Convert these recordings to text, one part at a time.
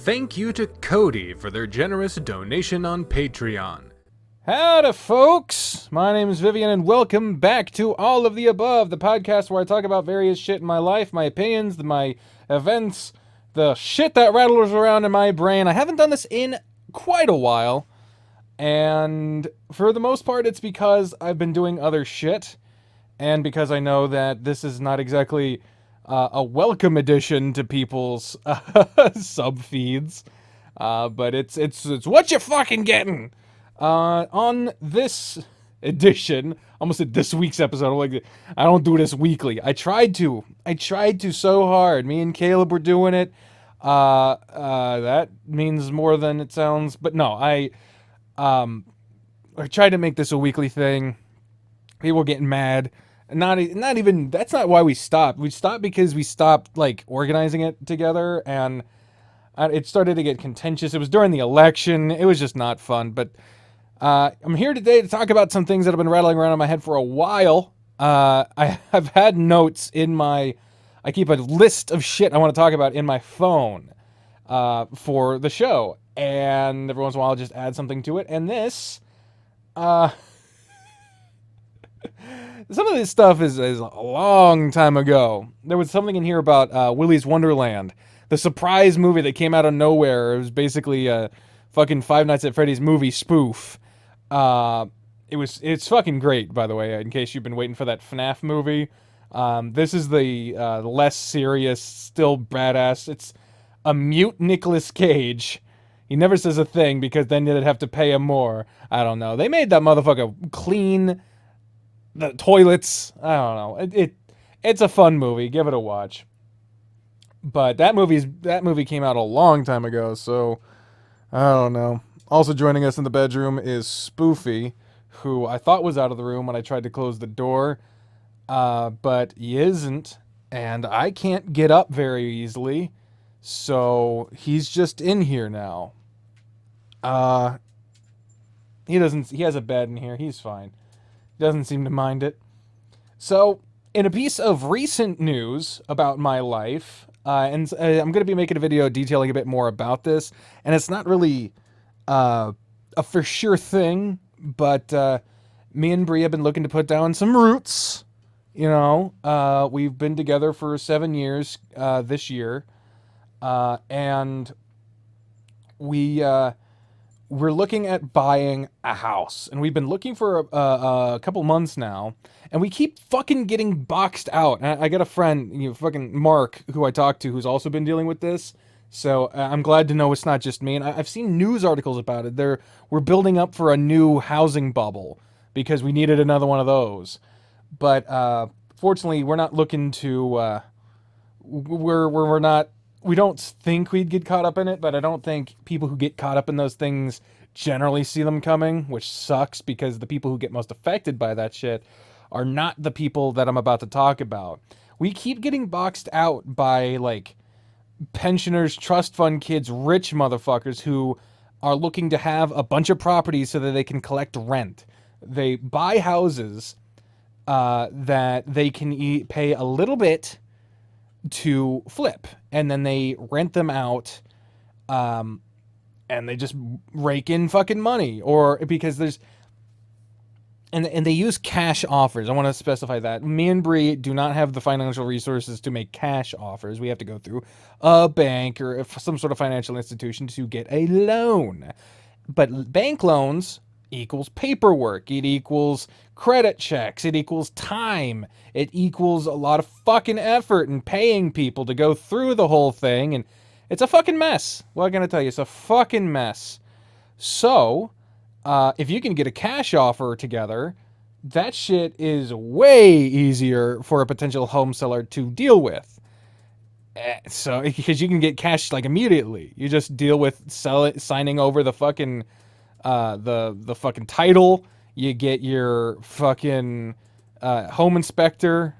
thank you to Cody for their generous donation on Patreon. Howdy, folks! My name is Vivian, and welcome back to All of the Above, the podcast where I talk about various shit in my life, my opinions, my events, the shit that rattles around in my brain. I haven't done this in quite a while, and for the most part, it's because I've been doing other shit, and because I know that this is not exactly a welcome addition to people's sub feeds, but it's what you fucking getting. On this edition, almost at this week's episode, like, I don't do this weekly. I tried to so hard. Me and Caleb were doing it. That means more than it sounds, but no, I tried to make this a weekly thing. People were getting mad. Not even, that's not why we stopped. We stopped because we stopped, like, organizing it together, and it started to get contentious. It was during the election. It was just not fun, but I'm here today to talk about some things that have been rattling around in my head for a while. I have had notes in I keep a list of shit I want to talk about in my phone for the show, and every once in a while I'll just add something to it, and this, some of this stuff is a long time ago. There was something in here about Willy's Wonderland, the surprise movie that came out of nowhere. It was basically a fucking Five Nights at Freddy's movie spoof. It's fucking great, by the way, in case you've been waiting for that FNAF movie. This is the less serious, still badass. It's a mute Nicolas Cage. He never says a thing because then they'd have to pay him more. I don't know. They made that motherfucker clean the toilets. I don't know. It's a fun movie. Give it a watch. But that movie came out a long time ago, so I don't know. Also joining us in the bedroom is Spoofy, who I thought was out of the room when I tried to close the door, but he isn't, and I can't get up very easily, so he's just in here now. He has a bed in here. He's fine. He doesn't seem to mind it. So, in a piece of recent news about my life, and I'm going to be making a video detailing a bit more about this, and it's not really a for sure thing, but me and Bri have been looking to put down some roots. You know, we've been together for 7 years this year, and we're looking at buying a house, and we've been looking for a couple months now, and we keep fucking getting boxed out. And I got a friend, fucking Mark, who I talked to, who's also been dealing with this. So I'm glad to know it's not just me. And I've seen news articles about it. We're building up for a new housing bubble because we needed another one of those. But fortunately, we're not looking to. We don't think we'd get caught up in it, but I don't think people who get caught up in those things generally see them coming, which sucks because the people who get most affected by that shit are not the people that I'm about to talk about. We keep getting boxed out by, like, pensioners, trust fund kids, rich motherfuckers who are looking to have a bunch of properties so that they can collect rent. They buy houses that they can pay a little bit to flip, and then they rent them out, and they just rake in fucking money, or because there's and they use cash offers. I want to specify that me and Bri do not have the financial resources to make cash offers. We have to go through a bank or some sort of financial institution to get a loan. But bank loans equals paperwork. It equals credit checks. It equals time. It equals a lot of fucking effort and paying people to go through the whole thing. And it's a fucking mess. What can I tell you? It's a fucking mess. So, if you can get a cash offer together, that shit is way easier for a potential home seller to deal with. So, because you can get cash, like, immediately. You just deal with signing over the fucking the fucking title. You get your fucking home inspector.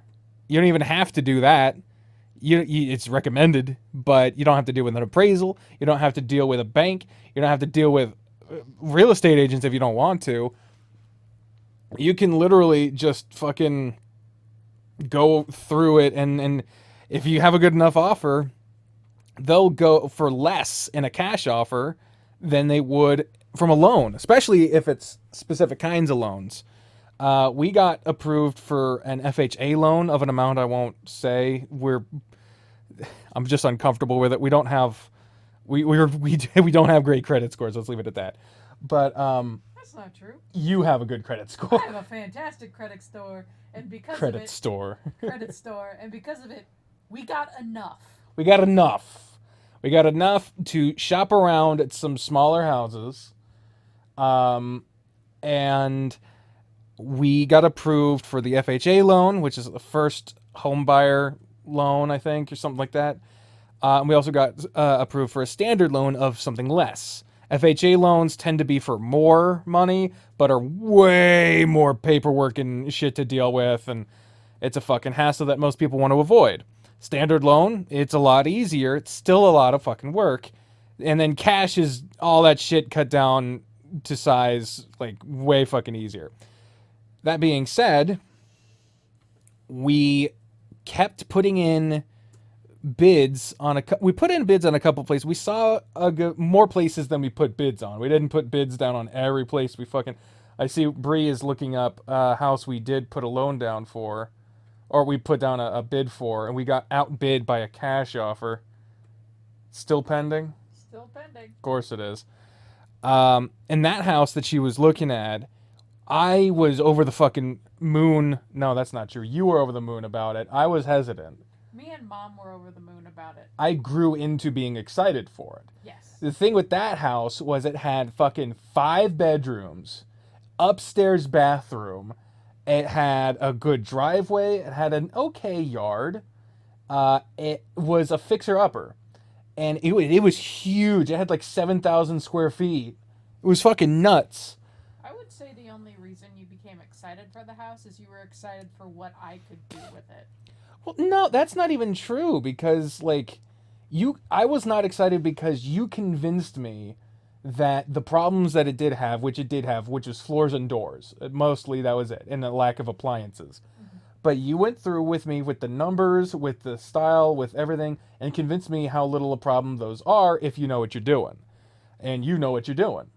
You don't even have to do that. It's recommended, but you don't have to deal with an appraisal. You don't have to deal with a bank. You don't have to deal with real estate agents if you don't want to. You can literally just fucking go through it, and if you have a good enough offer, they'll go for less in a cash offer than they would from a loan, especially if it's specific kinds of loans. We got approved for an FHA loan of an amount I won't say. I'm just uncomfortable with it. We don't have we don't have great credit scores. Let's leave it at that. But That's not true. you have a good credit score. I have a fantastic credit store, and because of Credit it, store. credit store, and because of it, we got enough. We got enough. We got enough to shop around at some smaller houses. And we got approved for the FHA loan, which is the first home buyer loan, I think, or something like that. And we also got approved for a standard loan of something less. FHA loans tend to be for more money, but are way more paperwork and shit to deal with, and it's a fucking hassle that most people want to avoid. Standard loan, it's a lot easier. It's still a lot of fucking work. And then cash is all that shit cut down to size, like, way fucking easier. That being said, we kept putting in bids on we put in bids on a couple places. We saw more places than we put bids on. We didn't put bids down on every place. I see Bree is looking up a house we did put a loan down for, or we put down a bid for, and we got outbid by a cash offer. Still pending? Still pending. Of course it is. And that house that she was looking at, I was over the fucking moon. No, that's not true. You were over the moon about it. I was hesitant. Me and Mom were over the moon about it. I grew into being excited for it. Yes. The thing with that house was it had fucking 5 bedrooms, upstairs bathroom. It had a good driveway. It had an okay yard. It was a fixer-upper. And it was huge. It had like 7,000 square feet. It was fucking nuts. I would say the only reason you became excited for the house is you were excited for what I could do with it. Well, no, that's not even true because, like, I was not excited because you convinced me that the problems that it did have, which was floors and doors. Mostly that was it, and the lack of appliances. Mm-hmm. But you went through with me with the numbers, with the style, with everything, and convinced me how little a problem those are if you know what you're doing. And you know what you're doing.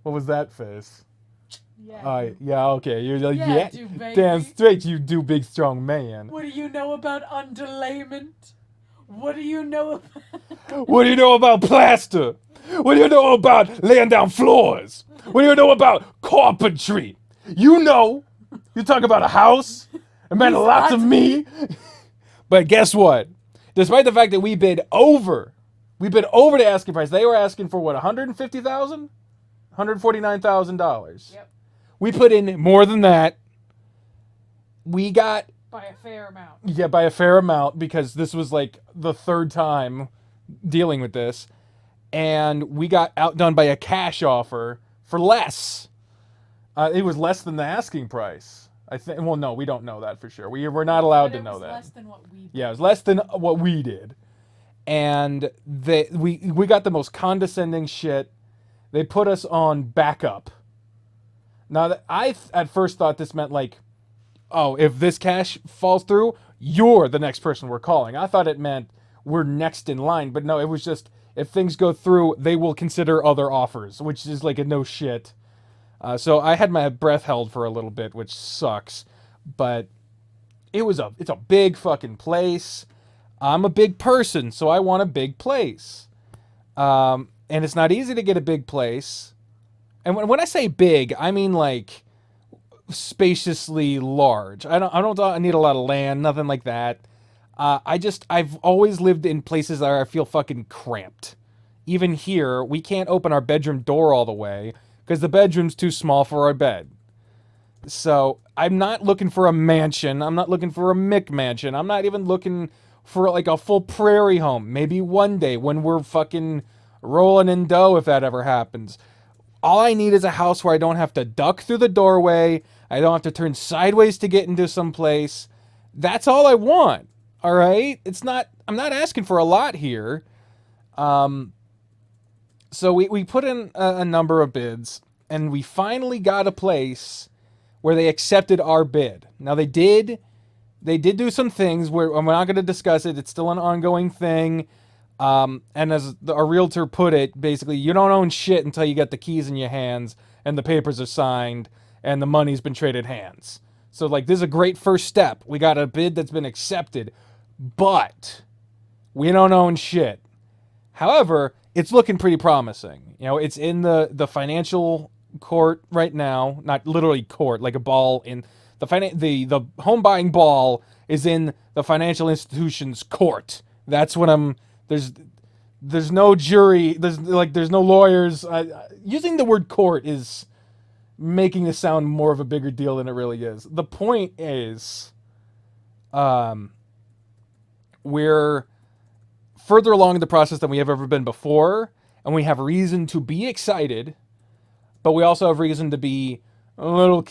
What was that face? Yeah. Yeah, okay. You're like, yeah, do, baby. damn straight you do, big strong man. What do you know about underlayment? What do you know about... What do you know about plaster? What do you know about laying down floors? What do you know about carpentry? You know. You talk about a house. It meant lots of me. But guess what? Despite the fact that we bid over the asking price. They were asking for what, $150,000? $149,000. Yep. We put in more than that. We got... By a fair amount. Yeah, by a fair amount, because this was like the third time dealing with this. And we got outdone by a cash offer for less. It was less than the asking price. I think. Well, no, we don't know that for sure. We're not allowed to know that. It was less than what we did. Yeah, it was less than what we did. And we got the most condescending shit. They put us on backup. Now, I at first thought this meant like, oh, if this cash falls through, you're the next person we're calling. I thought it meant we're next in line. But no, it was just, if things go through, they will consider other offers, which is like a no shit. So I had my breath held for a little bit, which sucks. But it's a big fucking place. I'm a big person, so I want a big place. And it's not easy to get a big place. And when I say big, I mean like spaciously large. I don't need a lot of land, nothing like that. I've always lived in places that I feel fucking cramped. Even here, we can't open our bedroom door all the way because the bedroom's too small for our bed. So I'm not looking for a mansion. I'm not looking for a McMansion. I'm not even looking for like a full prairie home. Maybe one day when we're fucking rolling in dough, if that ever happens. All I need is a house where I don't have to duck through the doorway. I don't have to turn sideways to get into some place. That's all I want. All right? I'm not asking for a lot here. So we put in a number of bids, and we finally got a place where they accepted our bid. Now, they did They did do some things where I'm not going to discuss it. It's still an ongoing thing. And as our realtor put it, basically, you don't own shit until you get the keys in your hands and the papers are signed and the money's been traded hands. So, like, this is a great first step. We got a bid that's been accepted, but we don't own shit. However, it's looking pretty promising. You know, it's in the financial court right now, not literally court, like a ball in the home buying ball is in the financial institution's court. That's what I'm. There's no jury. There's no lawyers. Using the word court is making this sound more of a bigger deal than it really is. The point is, we're further along in the process than we have ever been before, and we have reason to be excited, but we also have reason to be a little,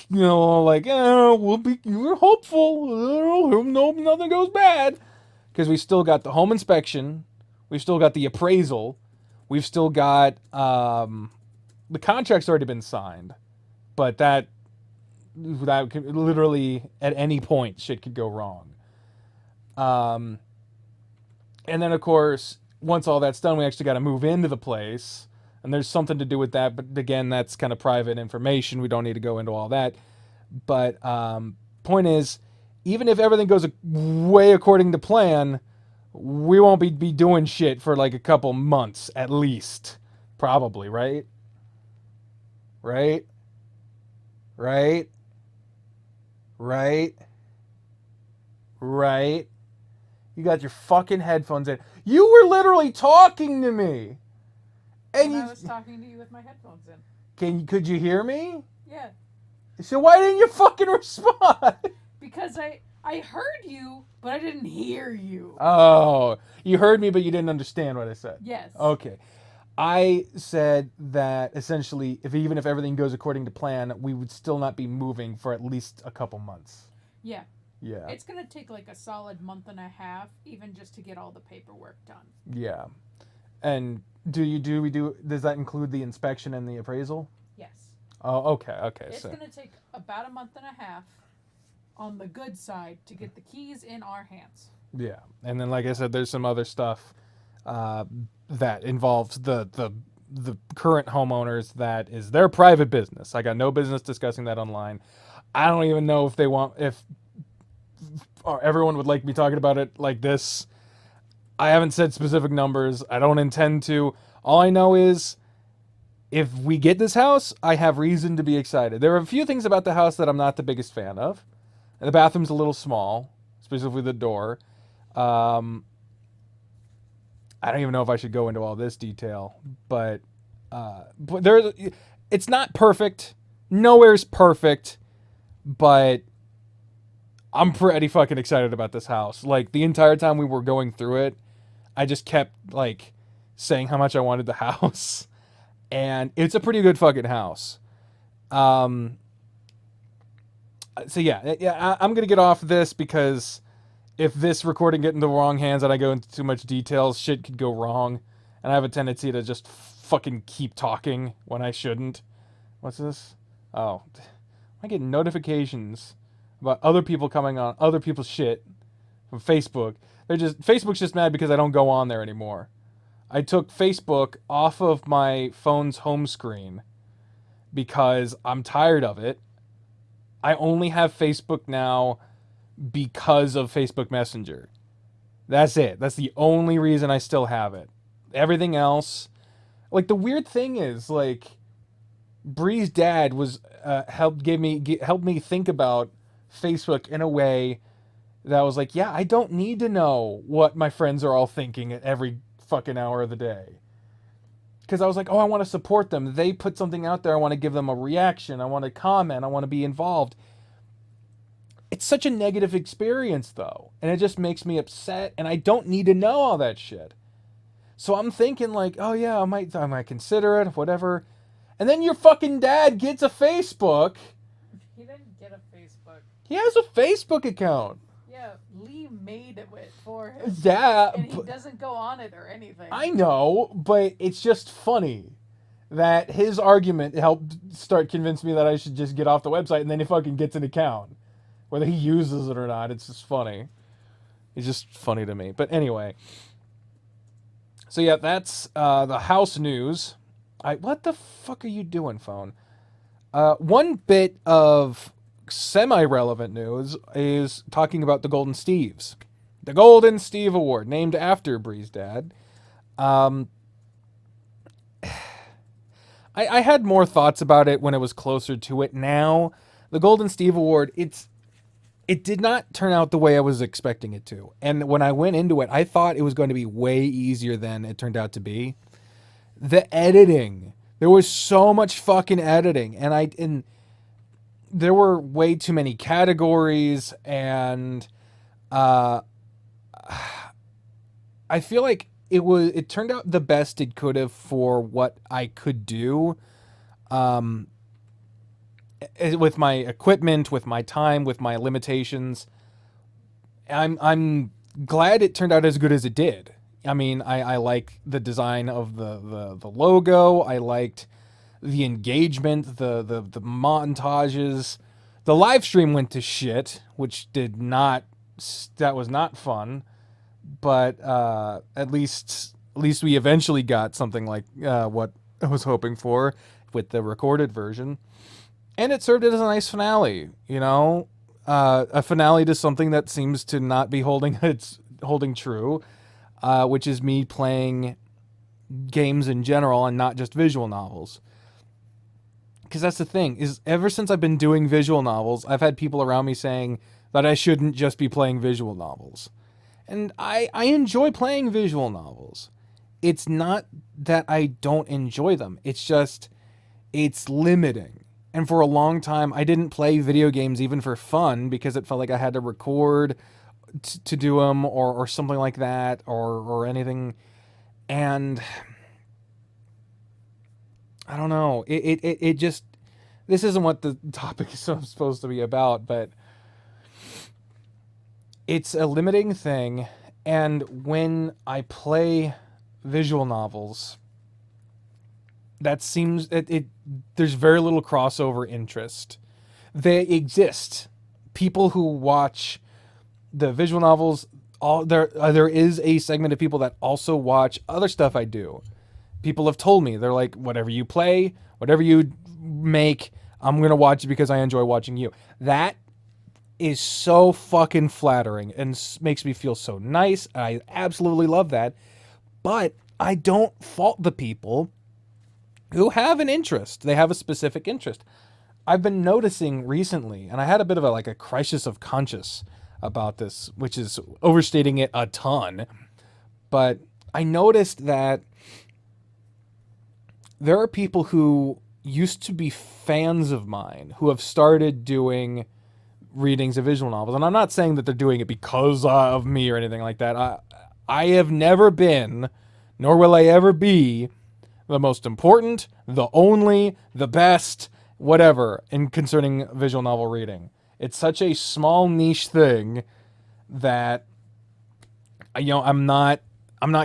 like, we're hopeful. No, nothing goes bad, because we still got the home inspection, we've still got the appraisal, we've still got the contract's already been signed, but that could, literally at any point shit could go wrong. And then, of course, once all that's done, we actually got to move into the place. And there's something to do with that. But again, that's kind of private information. We don't need to go into all that. But point is, even if everything goes way according to plan, we won't be doing shit for like a couple months at least. Probably, right? Right? Right? Right? Right? You got your fucking headphones in. You were literally talking to me. And I was talking to you with my headphones in. Could you hear me? Yeah. So why didn't you fucking respond? Because I heard you, but I didn't hear you. Oh, you heard me, but you didn't understand what I said. Yes. Okay. I said that essentially, even if everything goes according to plan, we would still not be moving for at least a couple months. Yeah. Yeah. It's going to take like a solid month and a half, even just to get all the paperwork done. Yeah. And does that include the inspection and the appraisal? Yes. Oh, okay. It's going to take about a month and a half on the good side to get the keys in our hands. Yeah. And then, like I said, there's some other stuff that involves the current homeowners that is their private business. I got no business discussing that online. I don't even know if everyone would like me talking about it like this. I haven't said specific numbers. I don't intend to. All I know is if we get this house, I have reason to be excited. There are a few things about the house that I'm not the biggest fan of. The bathroom's a little small, specifically the door. I don't even know if I should go into all this detail, but it's not perfect. Nowhere's perfect, but I'm pretty fucking excited about this house. Like, the entire time we were going through it, I just kept, like, saying how much I wanted the house. And it's a pretty good fucking house. So, yeah, I'm going to get off this because if this recording get into the wrong hands and I go into too much details, shit could go wrong. And I have a tendency to just fucking keep talking when I shouldn't. What's this? Oh, I get notifications about other people coming on other people's shit from Facebook. Facebook's just mad because I don't go on there anymore. I took Facebook off of my phone's home screen because I'm tired of it. I only have Facebook now because of Facebook Messenger. That's it. That's the only reason I still have it. Everything else, like, the weird thing is, like, Bree's dad was helped me think about Facebook in a way that was like, yeah, I don't need to know what my friends are all thinking at every fucking hour of the day. Because I was like, oh, I want to support them. They put something out there. I want to give them a reaction. I want to comment. I want to be involved. It's such a negative experience, though. And it just makes me upset. And I don't need to know all that shit. So I'm thinking like, oh, yeah, I might consider it, whatever. And then your fucking dad gets a Facebook. He didn't get a Facebook. He has a Facebook account. Yeah, Lee made it for him. Yeah. And he doesn't go on it or anything. I know, but it's just funny that his argument helped convince me that I should just get off the website, and then he fucking gets an account. whether he uses it or not. It's just funny. It's just funny to me. But anyway, so yeah, that's the house news. What the fuck are you doing, phone? One bit of semi-relevant news is talking about the Golden Steves. The Golden Steve Award, named after Bree's dad. I had more thoughts about it when it was closer to it. Now, the Golden Steve Award, it did not turn out the way I was expecting it to. And when I went into it, I thought it was going to be way easier than it turned out to be. The editing, there was so much fucking editing, and there were way too many categories, and I feel like it turned out the best it could have for what I could do, with my equipment, with my time, with my limitations. I'm glad it turned out as good as it did. I mean, I like the design of the logo. I liked the engagement, the montages. The live stream went to shit, which that was not fun. But at least we eventually got something like what I was hoping for with the recorded version, and it served it as a nice finale. You know, a finale to something that seems to not be holding true, which is me playing games in general and not just visual novels. Because that's the thing, is ever since I've been doing visual novels, I've had people around me saying that I shouldn't just be playing visual novels. And I enjoy playing visual novels. It's not that I don't enjoy them. It's just, it's limiting. And for a long time, I didn't play video games even for fun because it felt like I had to record to do them or something like that or anything. And I don't know. It just, this isn't what the topic is supposed to be about, but it's a limiting thing, and when I play visual novels, that seems there's very little crossover interest. They exist. People who watch the visual novels, there is a segment of people that also watch other stuff I do. People have told me, they're like, whatever you play, whatever you make, I'm gonna watch it because I enjoy watching you. That is so fucking flattering and makes me feel so nice. I absolutely love that. But I don't fault the people who have an interest. They have a specific interest. I've been noticing recently, and I had a bit of a crisis of conscience about this, which is overstating it a ton. But I noticed that there are people who used to be fans of mine who have started doing readings of visual novels, and I'm not saying that they're doing it because of me or anything like that. I have never been, nor will I ever be, the most important, the only, the best, whatever, in concerning visual novel reading. It's such a small niche thing that, you know, I'm not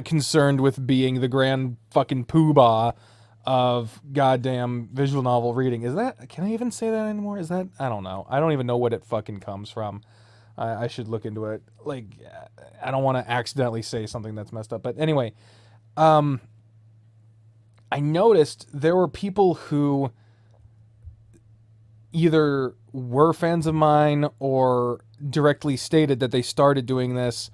concerned with being the grand fucking poobah of goddamn visual novel reading. Can I even say that anymore? I don't know. I don't even know what it fucking comes from. I should look into it. Like, I don't want to accidentally say something that's messed up. But anyway, I noticed there were people who either were fans of mine or directly stated that they started doing this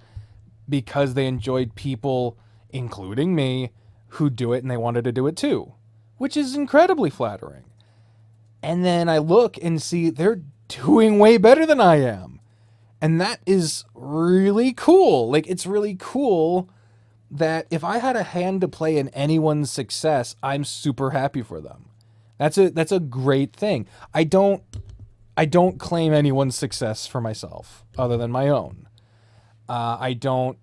because they enjoyed people, including me, who do it and they wanted to do it too, which is incredibly flattering. And then I look and see they're doing way better than I am. And that is really cool. Like, it's really cool that if I had a hand to play in anyone's success, I'm super happy for them. That's a great thing. I don't claim anyone's success for myself other than my own. I don't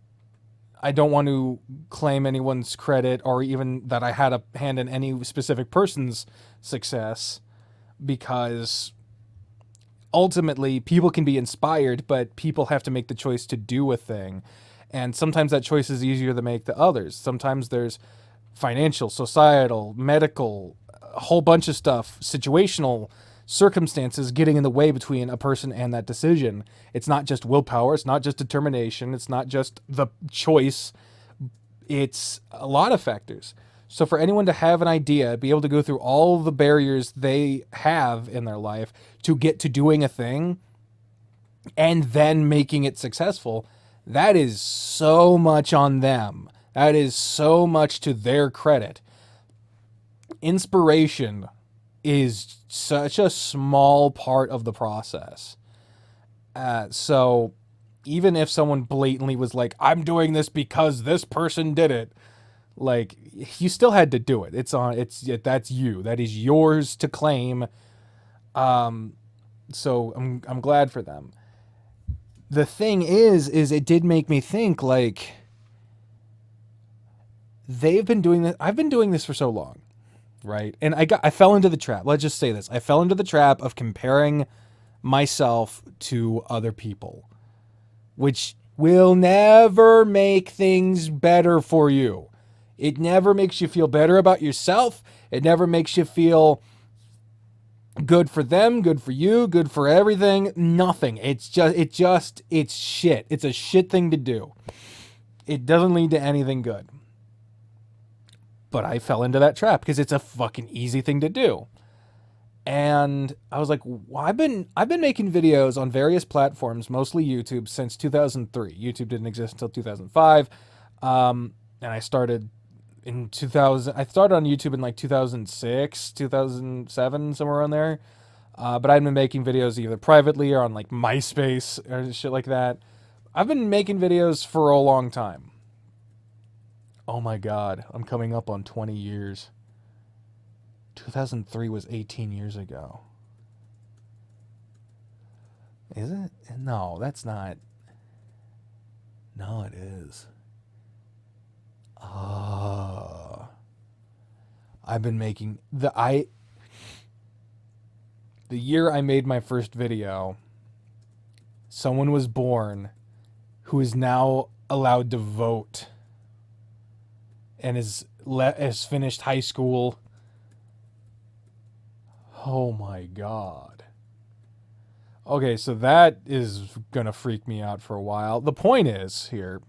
want to claim anyone's credit or even that I had a hand in any specific person's success, because ultimately people can be inspired, but people have to make the choice to do a thing. And sometimes that choice is easier to make than others. Sometimes there's financial, societal, medical, a whole bunch of stuff, situational circumstances getting in the way between a person and that decision. It's not just willpower. It's not just determination. It's not just the choice. It's a lot of factors. So for anyone to have an idea, be able to go through all the barriers they have in their life to get to doing a thing and then making it successful, that is so much on them. That is so much to their credit. Inspiration is such a small part of the process. So even if someone blatantly was like, I'm doing this because this person did it, like, you still had to do it. That's you. That is yours to claim. So I'm glad for them. The thing is it did make me think, like, they've been doing this. I've been doing this for so long, right? And I fell into the trap. Let's just say this. I fell into the trap of comparing myself to other people, which will never make things better for you. It never makes you feel better about yourself. It never makes you feel good for them, good for you, good for everything. Nothing. It's shit. It's a shit thing to do. It doesn't lead to anything good. But I fell into that trap because it's a fucking easy thing to do. And I was like, well, I've been making videos on various platforms, mostly YouTube, since 2003. YouTube didn't exist until 2005. And I started in 2000. I started on YouTube in like 2006, 2007, somewhere around there. But I've been making videos either privately or on like MySpace or shit like that. I've been making videos for a long time. Oh my God, I'm coming up on 20 years. 2003 was 18 years ago. Is it? No, that's not. No, it is. I've been making the year I made my first video, someone was born who is now allowed to vote and has finished high school. Oh my God. Okay, so that is gonna freak me out for a while. The point is here,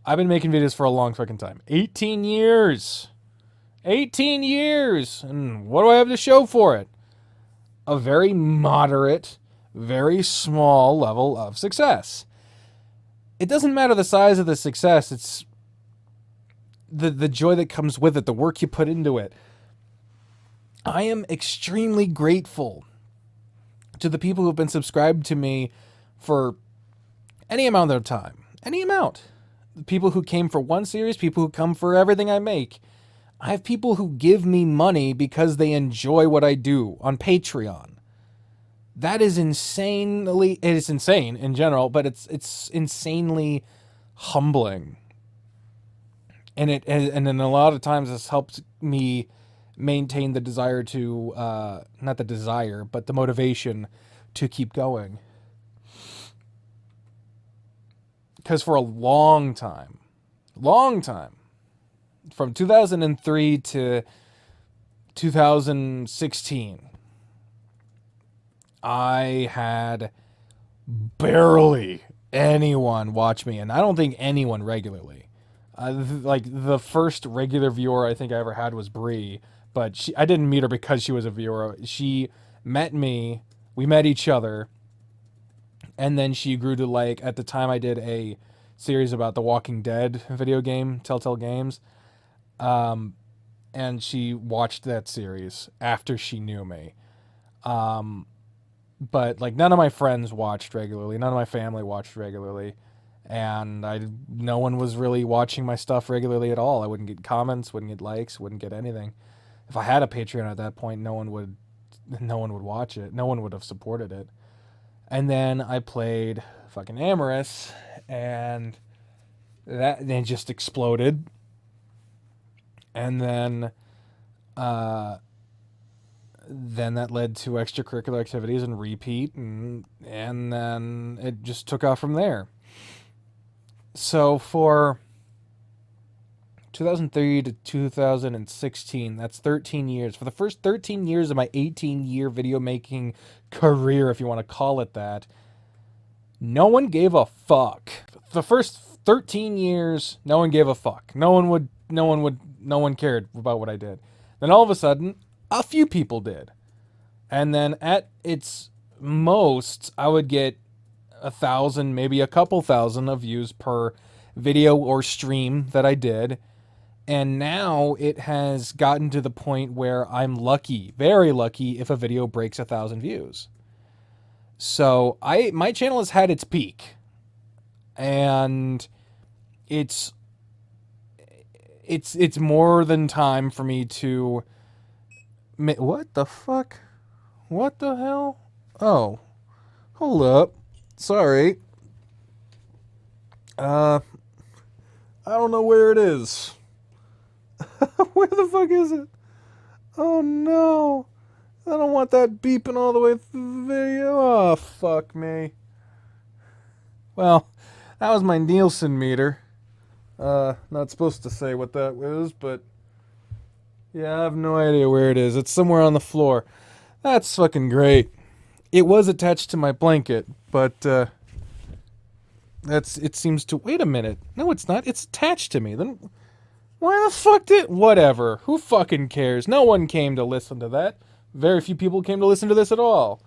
I've been making videos for a long fucking time. 18 years. 18 years. And what do I have to show for it? A very moderate, very small level of success. It doesn't matter the size of the success. It's the joy that comes with it, the work you put into it. I am extremely grateful to the people who have been subscribed to me for any amount of time. Any amount. People who came for one series, people who come for everything I make. I have people who give me money because they enjoy what I do on Patreon. That is insanely, it is insane in general, but it's insanely humbling. And then a lot of times this helps me maintain the desire to, not the desire, but the motivation to keep going. Because for a long time, from 2003 to 2016, I had barely anyone watch me, and I don't think anyone regularly. Like the first regular viewer I think I ever had was Bri, but I didn't meet her because she was a viewer. She met me, we met each other, and then she grew to like, at the time I did a series about the Walking Dead video game, Telltale Games, and she watched that series after she knew me. But like none of my friends watched regularly, none of my family watched regularly, and no one was really watching my stuff regularly at all. I wouldn't get comments, wouldn't get likes, wouldn't get anything. If I had a Patreon at that point, no one would watch it. No one would have supported it. And then I played fucking Amorous, and that then just exploded. And then that led to extracurricular activities and repeat, and then it just took off from there. So for 2003 to 2016. That's 13 years. For the first 13 years of my 18-year video making career, if you want to call it that, no one gave a fuck. The first 13 years, no one gave a fuck. No one cared about what I did. Then all of a sudden, a few people did. And then at its most, I would get 1,000, maybe a couple thousand of views per video or stream that I did. And now it has gotten to the point where I'm lucky, very lucky, if a video breaks 1,000 views. So my channel has had its peak, and it's more than time for me to. What the fuck? What the hell? Oh, hold up. Sorry. I don't know where it is. Where the fuck is it? Oh no. I don't want that beeping all the way through the video. Oh, fuck me. Well, that was my Nielsen meter. Not supposed to say what that was, but yeah, I have no idea where it is. It's somewhere on the floor. That's fucking great. It was attached to my blanket, but it seems to. Wait a minute. No, it's not. It's attached to me. Then why the fuck did? Whatever. Who fucking cares? No one came to listen to that. Very few people came to listen to this at all.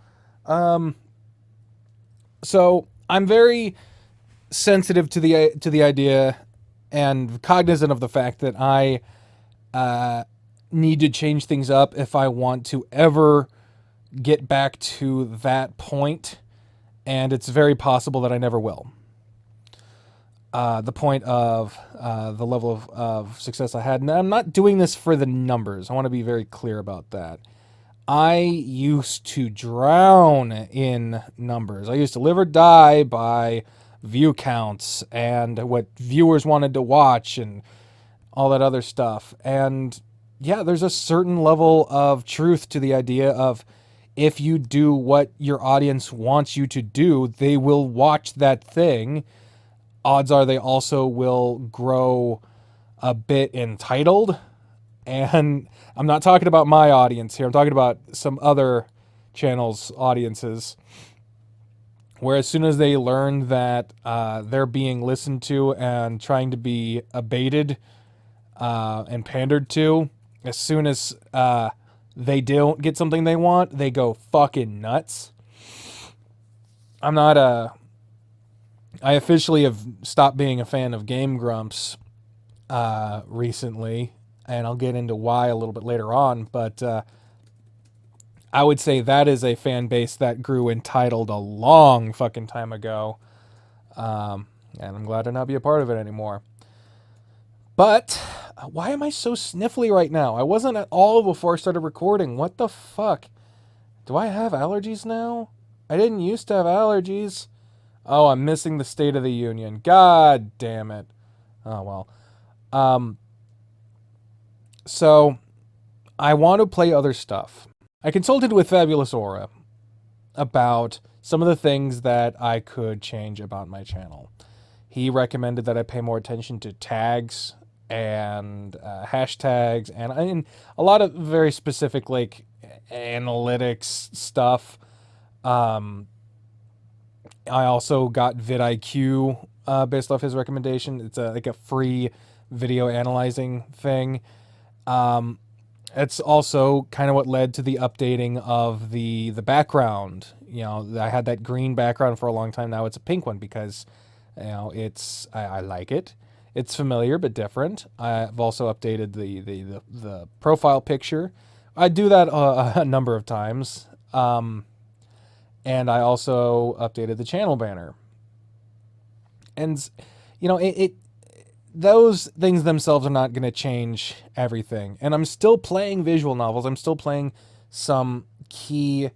So I'm very sensitive to the idea and cognizant of the fact that I need to change things up if I want to ever get back to that point, and it's very possible that I never will. The point of the level of success I had. And I'm not doing this for the numbers. I want to be very clear about that. I used to drown in numbers. I used to live or die by view counts and what viewers wanted to watch and all that other stuff. And yeah, there's a certain level of truth to the idea of if you do what your audience wants you to do, they will watch that thing. Odds are they also will grow a bit entitled. And I'm not talking about my audience here. I'm talking about some other channels' audiences, where as soon as they learn that they're being listened to and trying to be abated and pandered to, as soon as they don't get something they want, they go fucking nuts. I officially have stopped being a fan of Game Grumps recently, and I'll get into why a little bit later on, but I would say that is a fan base that grew entitled a long fucking time ago, and I'm glad to not be a part of it anymore. But why am I so sniffly right now? I wasn't at all before I started recording. What the fuck? Do I have allergies now? I didn't used to have allergies. Oh, I'm missing the State of the Union. God damn it. Oh, well. So, I want to play other stuff. I consulted with Fabulous Aura about some of the things that I could change about my channel. He recommended that I pay more attention to tags and hashtags and a lot of very specific like analytics stuff. I also got vidIQ based off his recommendation. It's like a free video analyzing thing. It's also kind of what led to the updating of the background. You know, I had that green background for a long time. Now it's a pink one because, you know, I like it. It's familiar but different. I've also updated the profile picture. I do that a number of times. And I also updated the channel banner. And, you know, those things themselves are not going to change everything. And I'm still playing visual novels. I'm still playing some key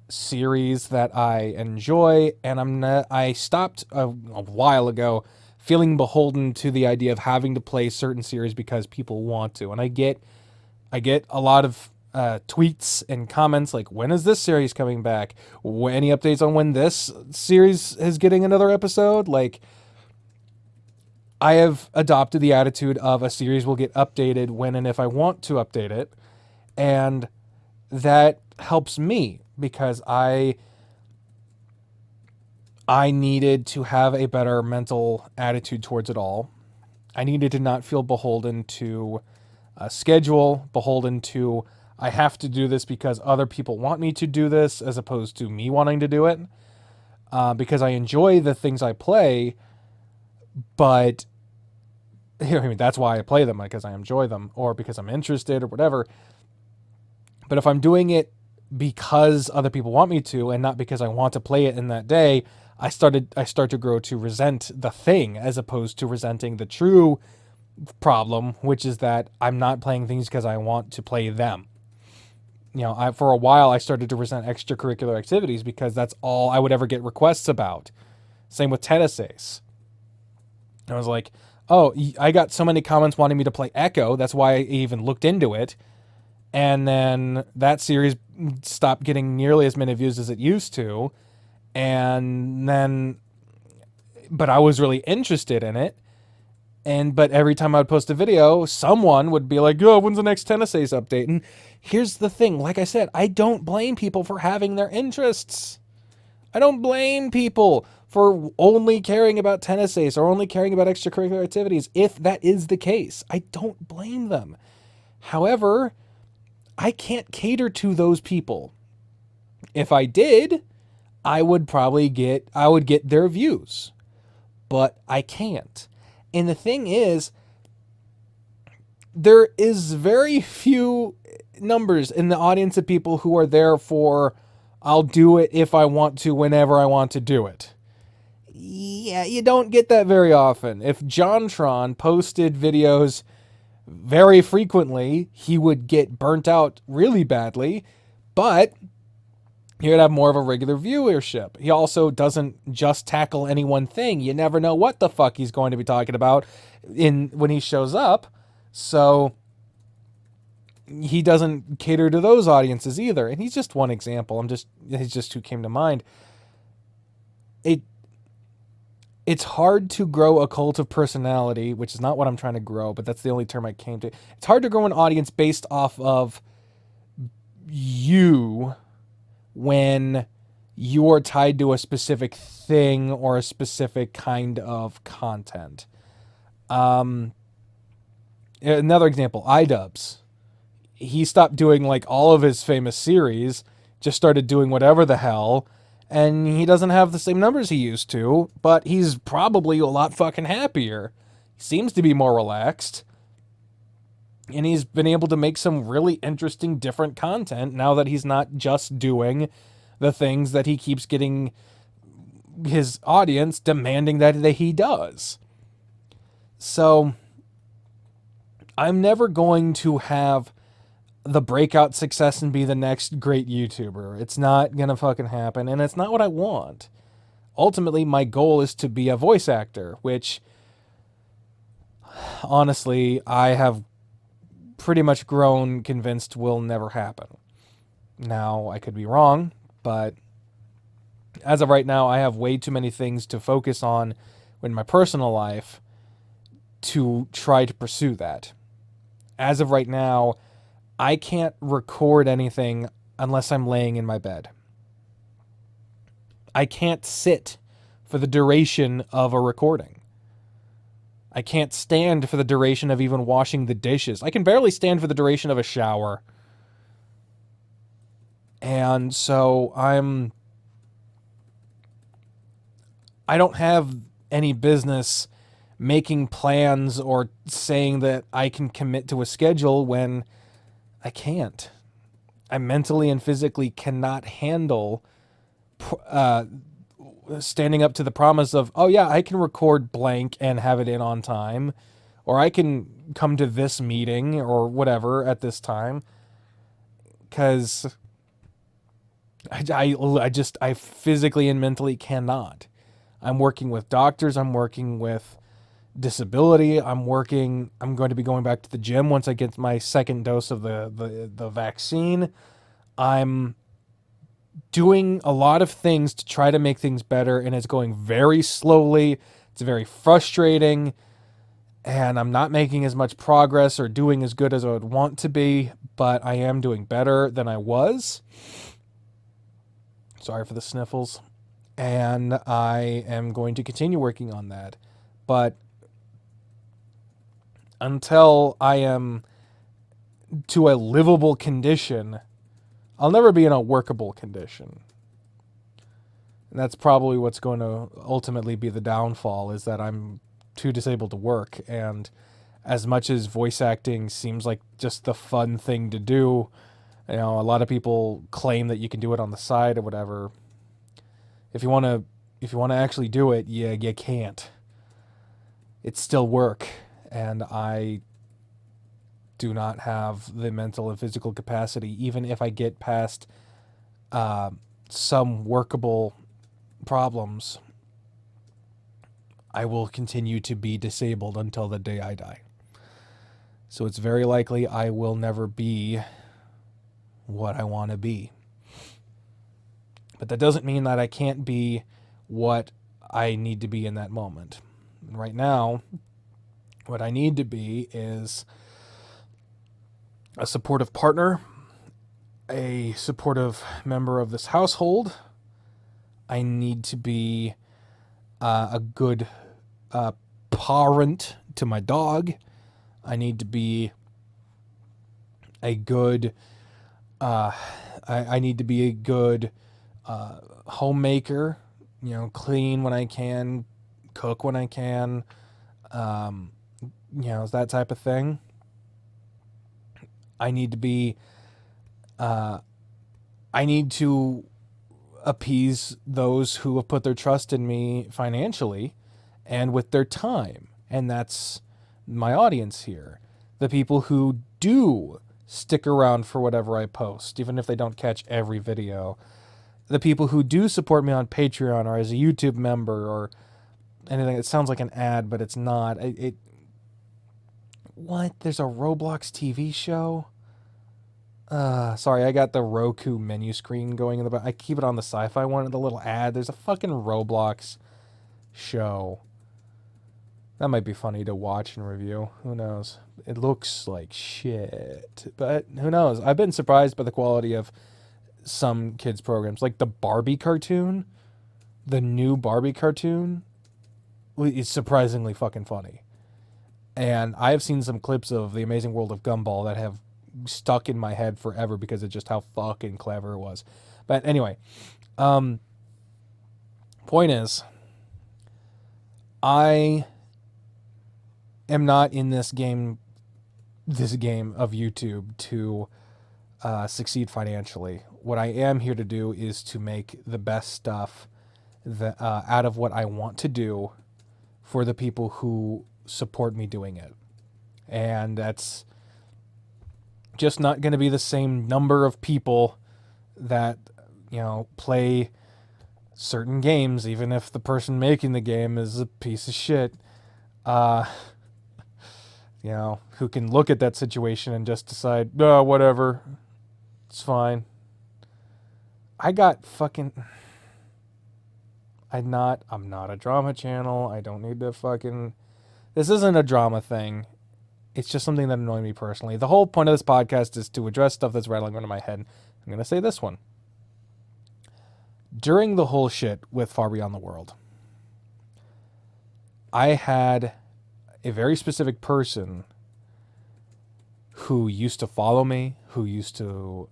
series that I enjoy. And I stopped a while ago feeling beholden to the idea of having to play certain series because people want to. And I get a lot of tweets and comments like, when is this series coming back? Any updates on when this series is getting another episode? Like, I have adopted the attitude of a series will get updated when and if I want to update it. And that helps me because I needed to have a better mental attitude towards it all. I needed to not feel beholden to a schedule, beholden to I have to do this because other people want me to do this as opposed to me wanting to do it. Because I enjoy the things I play, but I mean, that's why I play them, because I enjoy them or because I'm interested or whatever. But if I'm doing it because other people want me to and not because I want to play it in that day, I start to grow to resent the thing as opposed to resenting the true problem, which is that I'm not playing things because I want to play them. You know, for a while I started to resent extracurricular activities because that's all I would ever get requests about. Same with tennis ace. I was like, oh, I got so many comments wanting me to play Echo. That's why I even looked into it. And then that series stopped getting nearly as many views as it used to. And then, but I was really interested in it. But every time I would post a video, someone would be like, oh, when's the next tennis ace update? And here's the thing. Like I said, I don't blame people for having their interests. I don't blame people for only caring about tennis ace or only caring about extracurricular activities. If that is the case, I don't blame them. However, I can't cater to those people. If I did, I would get their views, but I can't. And the thing is, there is very few numbers in the audience of people who are there for, I'll do it if I want to, whenever I want to do it. Yeah, you don't get that very often. If JonTron posted videos very frequently, he would get burnt out really badly, but he would have more of a regular viewership. He also doesn't just tackle any one thing. You never know what the fuck he's going to be talking about when he shows up. So he doesn't cater to those audiences either. And he's just one example. He's just who came to mind. It's hard to grow a cult of personality, which is not what I'm trying to grow, but that's the only term I came to. It's hard to grow an audience based off of you when you're tied to a specific thing or a specific kind of content. Another example, iDubbbz. He stopped doing like all of his famous series, just started doing whatever the hell, and he doesn't have the same numbers he used to, but he's probably a lot fucking happier. He seems to be more relaxed. And he's been able to make some really interesting, different content now that he's not just doing the things that he keeps getting his audience demanding that he does. So I'm never going to have the breakout success and be the next great YouTuber. It's not gonna fucking happen, and it's not what I want. Ultimately, my goal is to be a voice actor, which honestly, I have pretty much grown convinced will never happen. Now, I could be wrong, but as of right now, I have way too many things to focus on in my personal life to try to pursue that. As of right now, I can't record anything unless I'm laying in my bed. I can't sit for the duration of a recording. I can't stand for the duration of even washing the dishes. I can barely stand for the duration of a shower. And so I don't have any business making plans or saying that I can commit to a schedule when I can't. I mentally and physically cannot handle standing up to the promise of, oh yeah, I can record blank and have it in on time, or I can come to this meeting or whatever at this time, because I physically and mentally cannot. I'm working with doctors. I'm working with disability. I'm going to be going back to the gym once I get my second dose of the vaccine. I'm doing a lot of things to try to make things better, and it's going very slowly. It's very frustrating. and I'm not making as much progress or doing as good as I would want to be, but I am doing better than I was. Sorry for the sniffles. And I am going to continue working on that. But until I am to a livable condition, I'll never be in a workable condition. And that's probably what's going to ultimately be the downfall, is that I'm too disabled to work. And as much as voice acting seems like just the fun thing to do, you know, a lot of people claim that you can do it on the side or whatever. If you want to actually do it, you can't. It's still work, and I do not have the mental and physical capacity, even if I get past some workable problems. I will continue to be disabled until the day I die. So it's very likely I will never be what I want to be. But that doesn't mean that I can't be what I need to be in that moment. Right now, what I need to be is a supportive partner, a supportive member of this household. I need to be a good parent to my dog. I need to be a good I need to be a good homemaker, you know, clean when I can, cook when I can, you know, that type of thing. I need to be, I need to appease those who have put their trust in me financially and with their time. And that's my audience here. The people who do stick around for whatever I post, even if they don't catch every video. The people who do support me on Patreon or as a YouTube member or anything. It sounds like an ad, but it's not. What? There's a Roblox TV show? Sorry, I got the Roku menu screen going in the back. I keep it on the sci-fi one, the little ad. There's a fucking Roblox show. That might be funny to watch and review. Who knows? It looks like shit, but who knows? I've been surprised by the quality of some kids' programs. Like the Barbie cartoon, the new Barbie cartoon, is surprisingly fucking funny. And I've seen some clips of The Amazing World of Gumball that have stuck in my head forever because of just how fucking clever it was. But anyway, point is, I am not in this game of YouTube to succeed financially. What I am here to do is to make the best stuff that, out of what I want to do for the people who support me doing it. And that's just not going to be the same number of people that, you know, play certain games, even if the person making the game is a piece of shit. You know, who can look at that situation and just decide, oh, whatever, it's fine. I got fucking... I'm not a drama channel. I don't need to fucking... This isn't a drama thing. It's just something that annoys me personally. The whole point of this podcast is to address stuff that's rattling around in my head. I'm going to say this one. During the whole shit with Far Beyond the World, I had a very specific person who used to follow me, who used to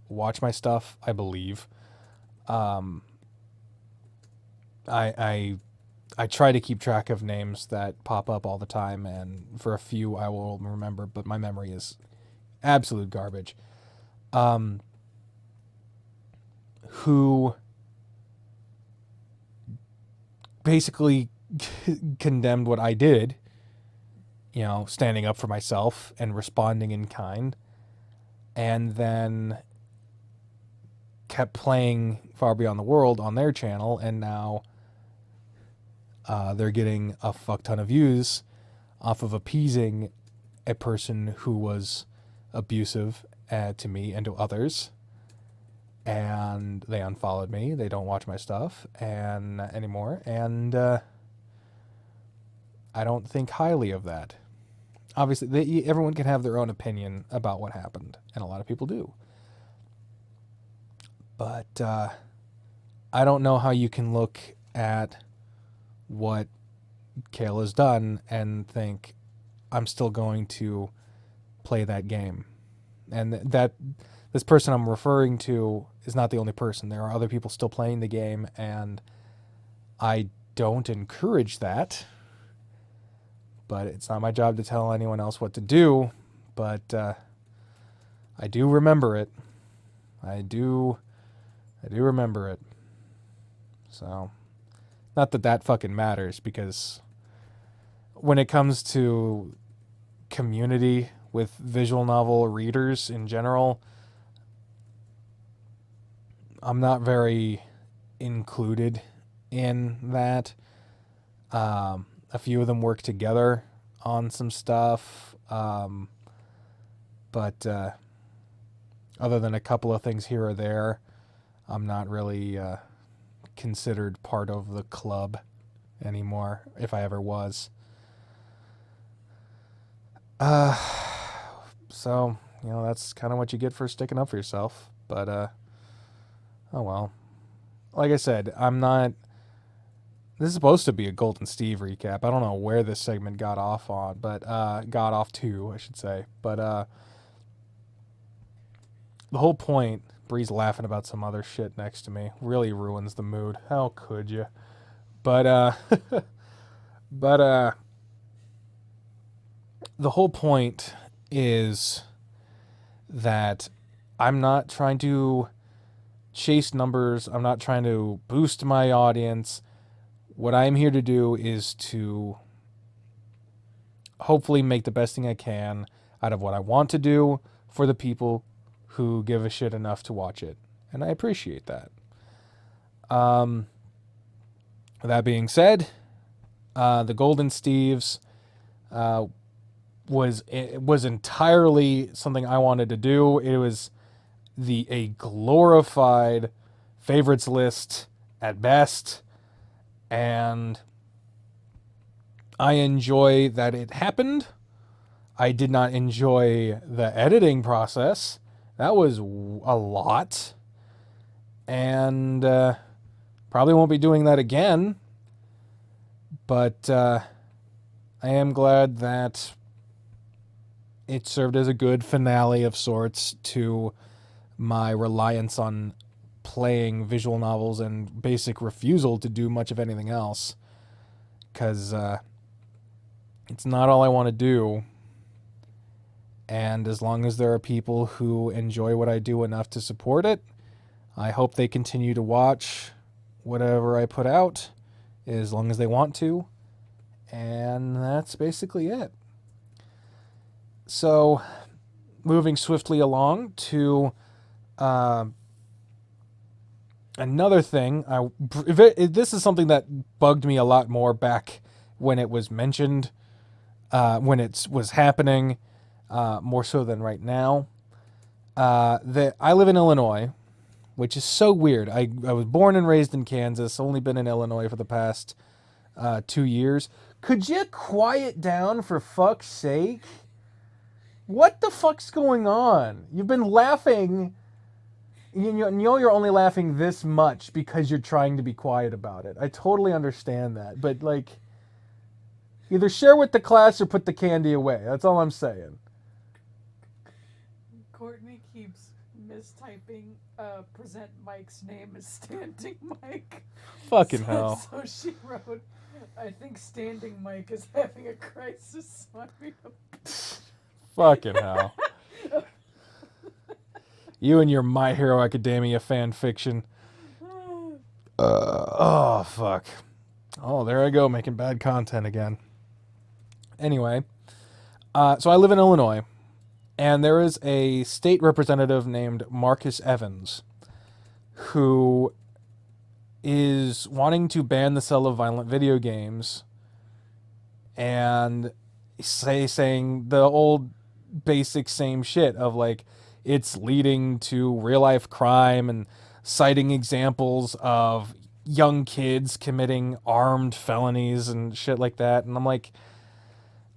watch my stuff, I believe. I try to keep track of names that pop up all the time, and for a few I will remember, but my memory is absolute garbage. Who basically condemned what I did, you know, standing up for myself and responding in kind, and then kept playing Far Beyond the World on their channel, and now they're getting a fuck ton of views off of appeasing a person who was abusive to me and to others. And they unfollowed me. They don't watch my stuff anymore. And I don't think highly of that. Obviously, everyone can have their own opinion about what happened, and a lot of people do. But I don't know how you can look at what Kayla's done and think, I'm still going to play that game. And that this person I'm referring to is not the only person. There are other people still playing the game, and I don't encourage that. But it's not my job to tell anyone else what to do. But I do remember it. I do remember it. So, not that that fucking matters, because when it comes to community with visual novel readers in general, I'm not very included in that. A few of them work together on some stuff, but other than a couple of things here or there, I'm not really considered part of the club anymore, if I ever was. So, that's kind of what you get for sticking up for yourself. But, oh well. Like I said, this is supposed to be a Golden Steve recap. I don't know where this segment got off on, but, got off to, I should say. But, the whole point, Bree's laughing about some other shit next to me, really ruins the mood. How could you? But, the whole point is that I'm not trying to chase numbers. I'm not trying to boost my audience. What I'm here to do is to hopefully make the best thing I can out of what I want to do for the people who give a shit enough to watch it. And I appreciate that. That being said, the Golden Steves was entirely something I wanted to do. It was a glorified favorites list at best, and I enjoy that it happened. I did not enjoy the editing process. That was a lot, and probably won't be doing that again, but I am glad that it served as a good finale of sorts to my reliance on playing visual novels and basic refusal to do much of anything else. Because it's not all I want to do. And as long as there are people who enjoy what I do enough to support it, I hope they continue to watch whatever I put out, as long as they want to. And that's basically it. So, moving swiftly along to another thing. This is something that bugged me a lot more back when it was mentioned, when it was happening, more so than right now. That I live in Illinois, which is so weird. I was born and raised in Kansas, only been in Illinois for the past 2 years. Could you quiet down, for fuck's sake? What the fuck's going on? You've been laughing. You know you're only laughing this much because you're trying to be quiet about it. I totally understand that. But, either share with the class or put the candy away. That's all I'm saying. Courtney keeps mistyping present Mike's name as Standing Mike. Fucking hell. So she wrote, I think Standing Mike is having a crisis. Fucking hell. You and your My Hero Academia fan fiction. Oh, fuck. Oh, there I go, making bad content again. Anyway, so I live in Illinois, and there is a state representative named Marcus Evans who is wanting to ban the sale of violent video games and saying the old basic same shit of it's leading to real life crime and citing examples of young kids committing armed felonies and shit like that. And I'm like,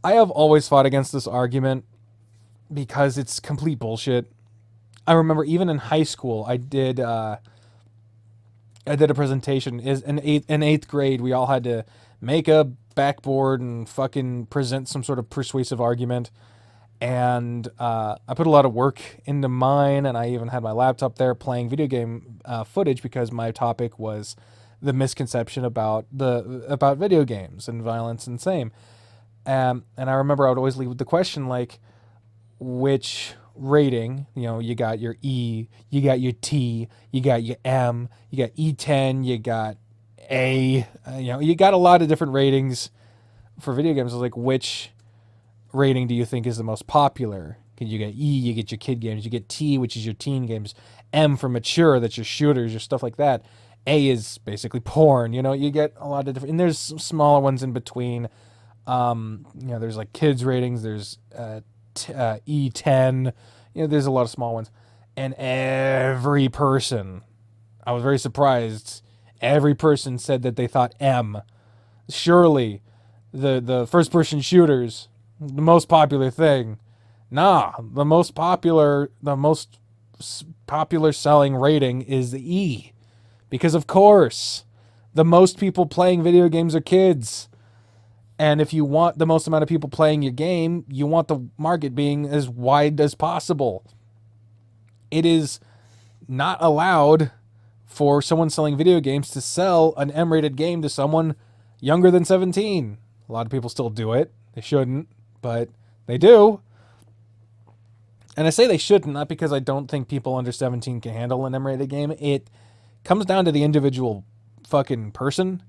I have always fought against this argument because it's complete bullshit. I remember even in high school, I did a presentation. Is in eighth grade, we all had to make a backboard and fucking present some sort of persuasive argument. And I put a lot of work into mine, and I even had my laptop there playing video game footage because my topic was the misconception about video games and violence and same. And I remember I would always leave with the question like, which rating? You know, you got your E, you got your T, you got your M, you got E10, you got A. You know, you got a lot of different ratings for video games. I was like, which rating do you think is the most popular? Because you get E, you get your kid games, you get T, which is your teen games, M for mature, that's your shooters, your stuff like that. A is basically porn. You know, you get a lot of different, and there's some smaller ones in between. You know, there's like kids ratings, there's E10, you know, there's a lot of small ones. And every person, I was very surprised, every person said that they thought M. Surely the first person shooters, the most popular thing. Nah, the most popular selling rating is the E. Because of course, the most people playing video games are kids. And if you want the most amount of people playing your game, you want the market being as wide as possible. It is not allowed for someone selling video games to sell an M-rated game to someone younger than 17. A lot of people still do it. They shouldn't, but they do. And I say they shouldn't, not because I don't think people under 17 can handle an M-rated game. It comes down to the individual fucking person.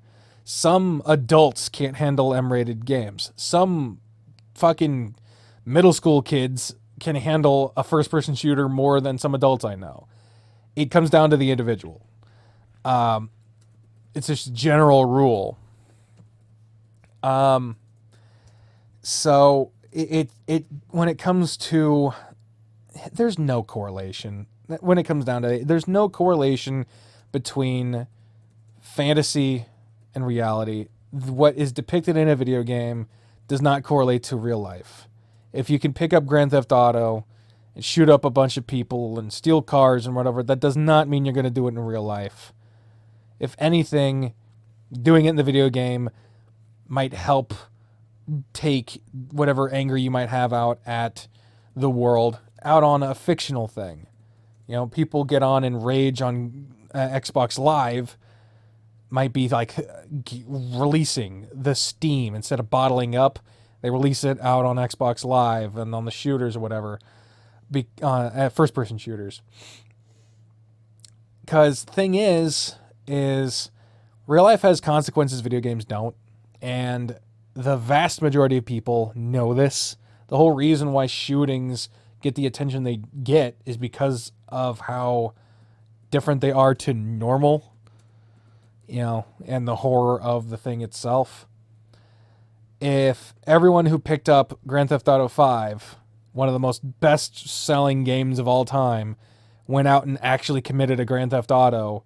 Some adults can't handle M-rated games. Some fucking middle school kids can handle a first-person shooter more than some adults I know. It comes down to the individual. It's just a general rule. So it when it comes to, there's no correlation. When it comes down to it, there's no correlation between fantasy and reality. What is depicted in a video game does not correlate to real life. If you can pick up Grand Theft Auto and shoot up a bunch of people and steal cars and whatever, that does not mean you're going to do it in real life. If anything, doing it in the video game might help take whatever anger you might have out at the world out on a fictional thing. You know, people get on and rage on Xbox Live, might be like releasing the steam instead of bottling up. They release it out on Xbox Live and on the shooters or whatever, first-person shooters. Because thing is real life has consequences, video games don't. And the vast majority of people know this. The whole reason why shootings get the attention they get is because of how different they are to normal, you know, and the horror of the thing itself. If everyone who picked up Grand Theft Auto 5, one of the most best-selling games of all time, went out and actually committed a Grand Theft Auto,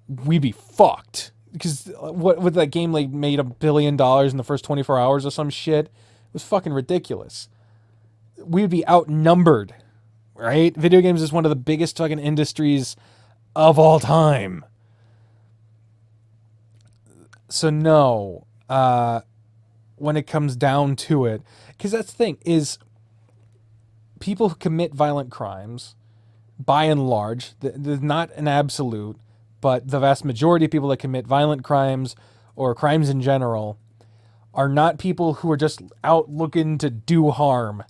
we'd be fucked. Because what with that game, like, made $1 billion in the first 24 hours or some shit, it was fucking ridiculous. We'd be outnumbered, right? Video games is one of the biggest fucking industries of all time. So no, when it comes down to it, because that's the thing, is people who commit violent crimes, by and large, there's not an absolute, but the vast majority of people that commit violent crimes or crimes in general are not people who are just out looking to do harm.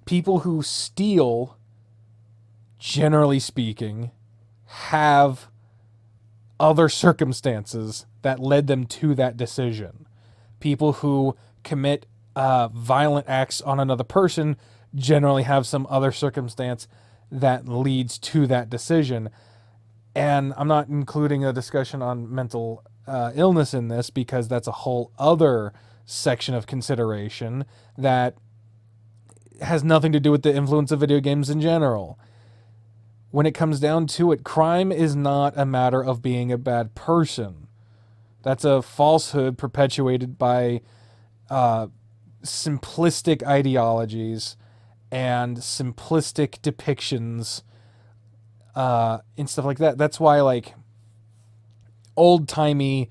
People who steal, generally speaking, have other circumstances that led them to that decision. People who commit violent acts on another person generally have some other circumstance that leads to that decision. And I'm not including a discussion on mental illness in this because that's a whole other section of consideration that has nothing to do with the influence of video games in general. when it comes down to it, crime is not a matter of being a bad person. That's a falsehood perpetuated by simplistic ideologies and simplistic depictions and stuff like that. That's why, like, old-timey,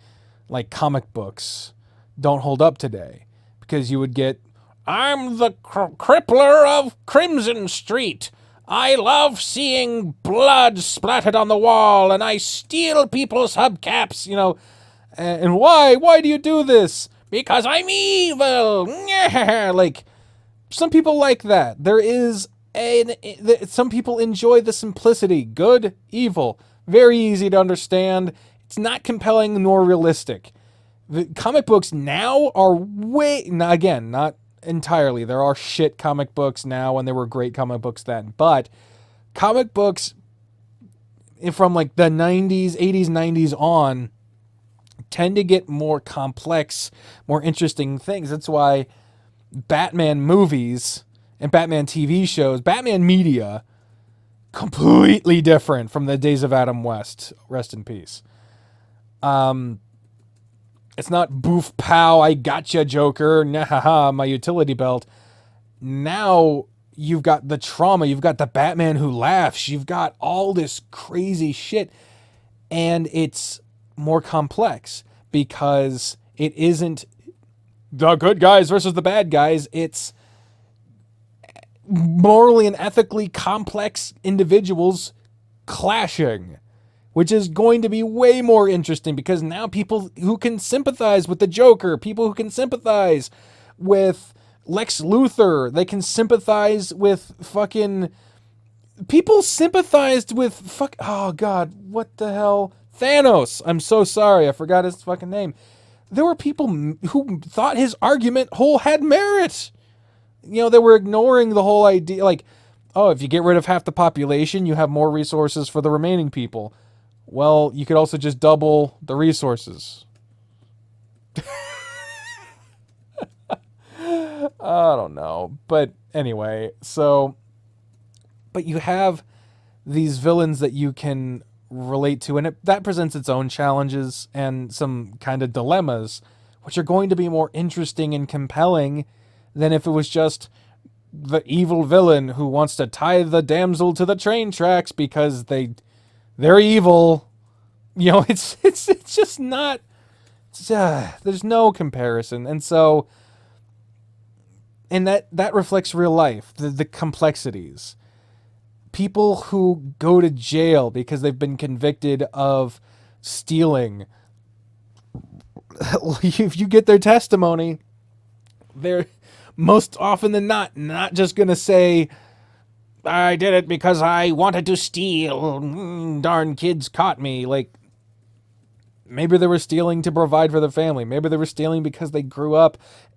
like, comic books don't hold up today. Because you would get, I'm the crippler of Crimson Street. I love seeing blood splattered on the wall, and I steal people's hubcaps, you know. And why? Why do you do this? Because I'm evil. Like, some people like that. There is some people enjoy the simplicity. Good, evil. Very easy to understand. It's not compelling nor realistic. The comic books now are again, not entirely. There are shit comic books now, and there were great comic books then. But comic books from like the 90s, 80s, 90s on tend to get more complex, more interesting things. That's why Batman movies and Batman TV shows, Batman media, completely different from the days of Adam West. Rest in peace. It's not boof pow, I gotcha, Joker, nah, my utility belt. Now you've got the trauma, you've got the Batman who laughs, you've got all this crazy shit, and it's more complex because it isn't the good guys versus the bad guys. It's morally and ethically complex individuals clashing, which is going to be way more interesting because now people who can sympathize with the Joker, people who can sympathize with Lex Luthor, they can sympathize with fucking... People sympathized with oh god, what the hell? Thanos! I'm so sorry, I forgot his fucking name. There were people who thought his argument had merit. You know, they were ignoring the whole idea, like, oh, if you get rid of half the population, you have more resources for the remaining people. Well, you could also just double the resources. I don't know. But anyway, but you have these villains that you can relate to, and that presents its own challenges and some kind of dilemmas, which are going to be more interesting and compelling than if it was just the evil villain who wants to tie the damsel to the train tracks because they're evil. You know, it's just not... there's no comparison. And so... And that reflects real life, the complexities. People who go to jail because they've been convicted of stealing. If you get their testimony, they're most often than not just going to say, I did it because I wanted to steal. Darn kids caught me. Like, maybe they were stealing to provide for their family. Maybe they were stealing because they grew up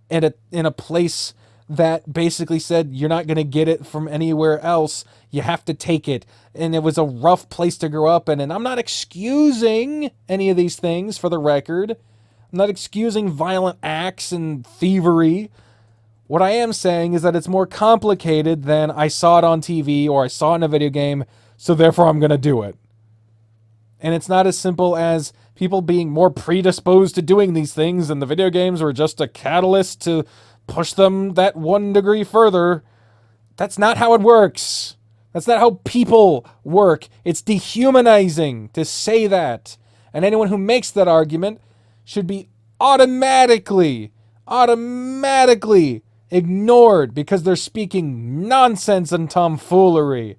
in a place that basically said, you're not going to get it from anywhere else. You have to take it. And it was a rough place to grow up in. And I'm not excusing any of these things, for the record. I'm not excusing violent acts and thievery. What I am saying is that it's more complicated than I saw it on TV or I saw it in a video game, so therefore I'm going to do it. And it's not as simple as people being more predisposed to doing these things, and the video games were just a catalyst to push them that 1 degree further. That's not how it works. That's not how people work. It's dehumanizing to say that. And anyone who makes that argument should be automatically ignored because they're speaking nonsense and tomfoolery.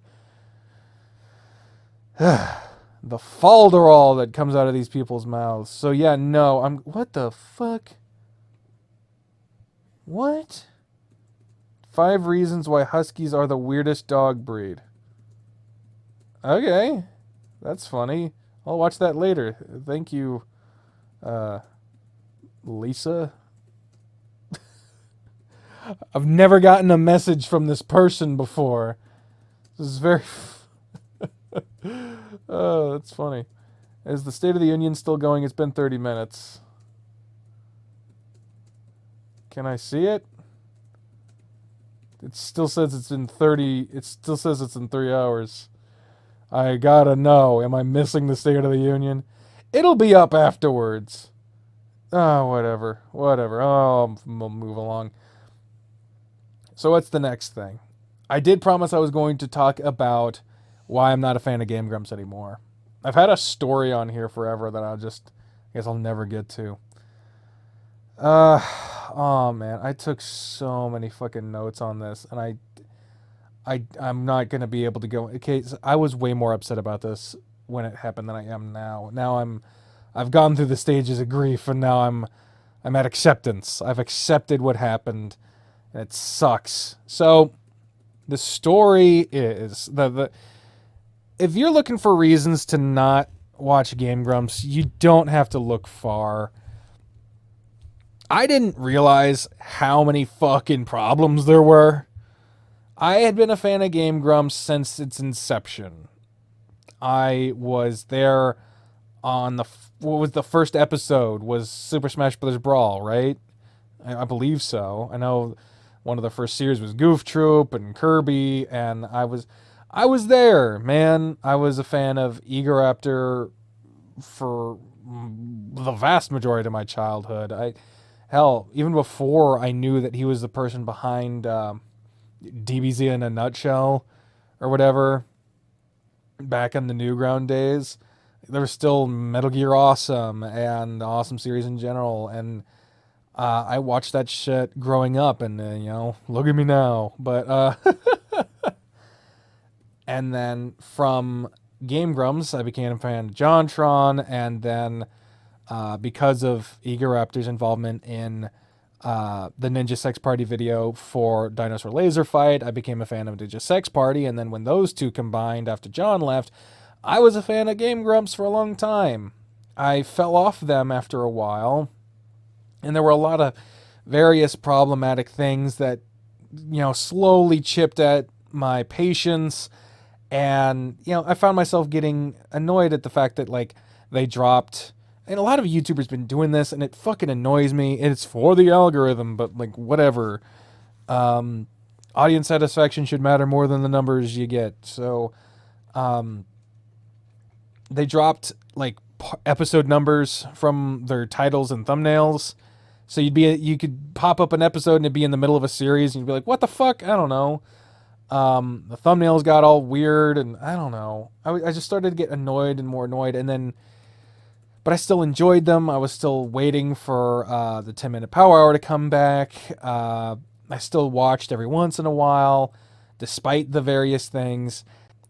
The falderall that comes out of these people's mouths. So yeah, no, what the fuck? What? 5 reasons why Huskies are the weirdest dog breed. Okay. That's funny. I'll watch that later. Thank you, Lisa. I've never gotten a message from this person before. This is very... Oh, that's funny. Is the State of the Union still going? It's been 30 minutes. Can I see it? It still says it's in 30... It still says it's in 3 hours. I gotta know. Am I missing the State of the Union? It'll be up afterwards. Oh, whatever. Whatever. Oh, we'll move along. So what's the next thing? I did promise I was going to talk about why I'm not a fan of Game Grumps anymore. I've had a story on here forever that I guess I'll never get to. Oh man, I took so many fucking notes on this, and I'm not gonna be able to go. Okay, so I was way more upset about this when it happened than I am now. I've gone through the stages of grief, and now I'm at acceptance. I've accepted what happened, and it sucks. So, the story is the if you're looking for reasons to not watch Game Grumps, you don't have to look far. I didn't realize how many fucking problems there were. I had been a fan of Game Grumps since its inception. I was there on what was the first episode was Super Smash Bros. Brawl, right? I believe so. I know one of the first series was Goof Troop and Kirby, and I was there, man. I was a fan of Egoraptor for the vast majority of my childhood. Hell, even before I knew that he was the person behind DBZ in a nutshell or whatever, back in the Newground days, there was still Metal Gear Awesome and the Awesome series in general, and I watched that shit growing up, and look at me now. But and then from Game Grumps, I became a fan of JonTron, and then because of Egoraptor's involvement in the Ninja Sex Party video for Dinosaur Laser Fight, I became a fan of Ninja Sex Party, and then when those two combined after John left, I was a fan of Game Grumps for a long time. I fell off them after a while, and there were a lot of various problematic things that, slowly chipped at my patience, and, I found myself getting annoyed at the fact that, like, they dropped... And a lot of YouTubers been doing this, and it fucking annoys me. It's for the algorithm, but, like, whatever. Audience satisfaction should matter more than the numbers you get. So, they dropped, like, episode numbers from their titles and thumbnails. So you could pop up an episode and it'd be in the middle of a series, and you'd be like, what the fuck? I don't know. The thumbnails got all weird, and I don't know. I just started to get annoyed and more annoyed, and then... But I still enjoyed them. I was still waiting for the 10-minute Power Hour to come back. I still watched every once in a while, despite the various things.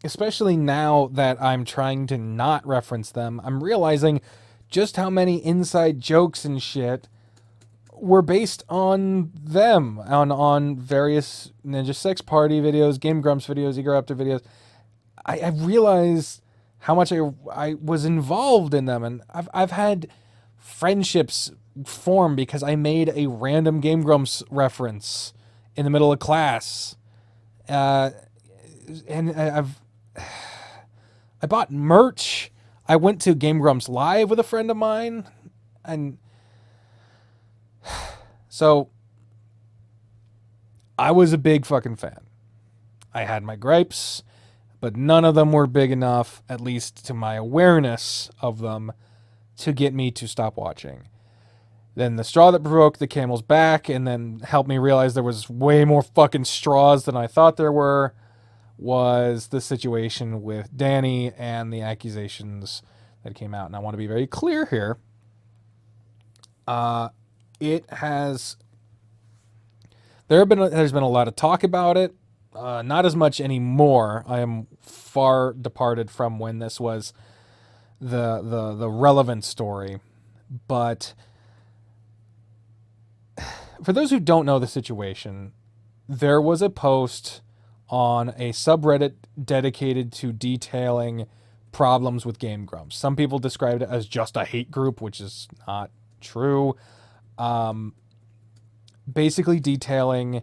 Especially now that I'm trying to not reference them, I'm realizing just how many inside jokes and shit were based on them, on various Ninja Sex Party videos, Game Grumps videos, Egoraptor videos. I realized how much I was involved in them, and I've had friendships form because I made a random Game Grumps reference in the middle of class, and I bought merch. I went to Game Grumps Live with a friend of mine, and so I was a big fucking fan. I had my gripes, but none of them were big enough, at least to my awareness of them, to get me to stop watching. Then the straw that broke the camel's back, and then helped me realize there was way more fucking straws than I thought there were, was the situation with Danny and the accusations that came out. And I want to be very clear here. There's been a lot of talk about it. Not as much anymore. I am far departed from when this was the relevant story. But for those who don't know the situation, there was a post on a subreddit dedicated to detailing problems with Game Grumps. Some people described it as just a hate group, which is not true. Basically detailing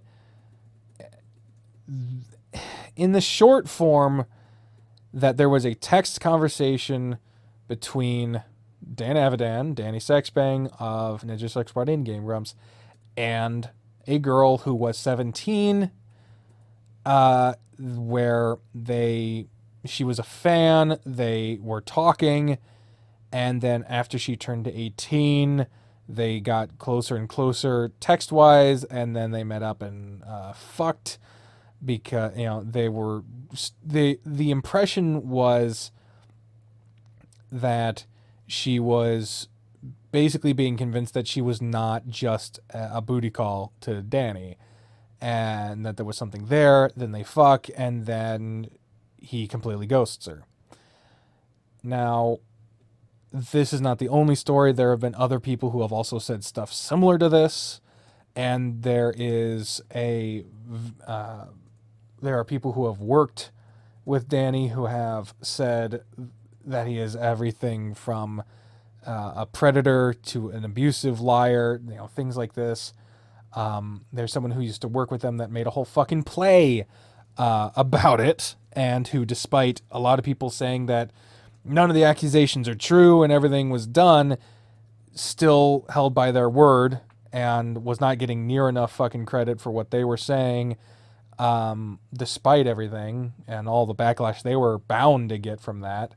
in the short form that there was a text conversation between danavidan, Danny Sexbang of Ninja Sex Party and Game Grumps, and a girl who was 17, where they she was a fan. They were talking, and then after she turned to 18, they got closer and closer text-wise, and then they met up and fucked because the impression was that she was basically being convinced that she was not just a booty call to Danny, and that there was something there. Then they fuck, and then he completely ghosts her. Now, this is not the only story. There have been other people who have also said stuff similar to this, and there are people who have worked with Danny who have said that he is everything from a predator to an abusive liar, things like this. There's someone who used to work with them that made a whole fucking play about it, and who, despite a lot of people saying that none of the accusations are true and everything was done, still held by their word and was not getting near enough fucking credit for what they were saying, despite everything and all the backlash they were bound to get from that.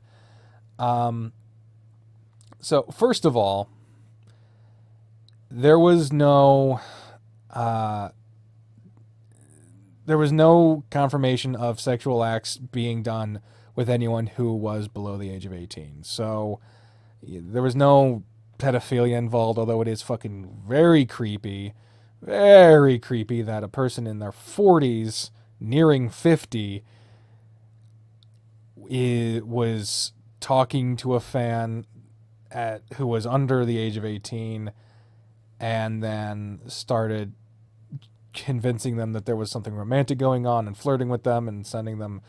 So first of all, there was no confirmation of sexual acts being done with anyone who was below the age of 18. So there was no pedophilia involved, although it is fucking very creepy that a person in their 40s, nearing 50, was talking to a fan who was under the age of 18, and then started convincing them that there was something romantic going on and flirting with them and sending them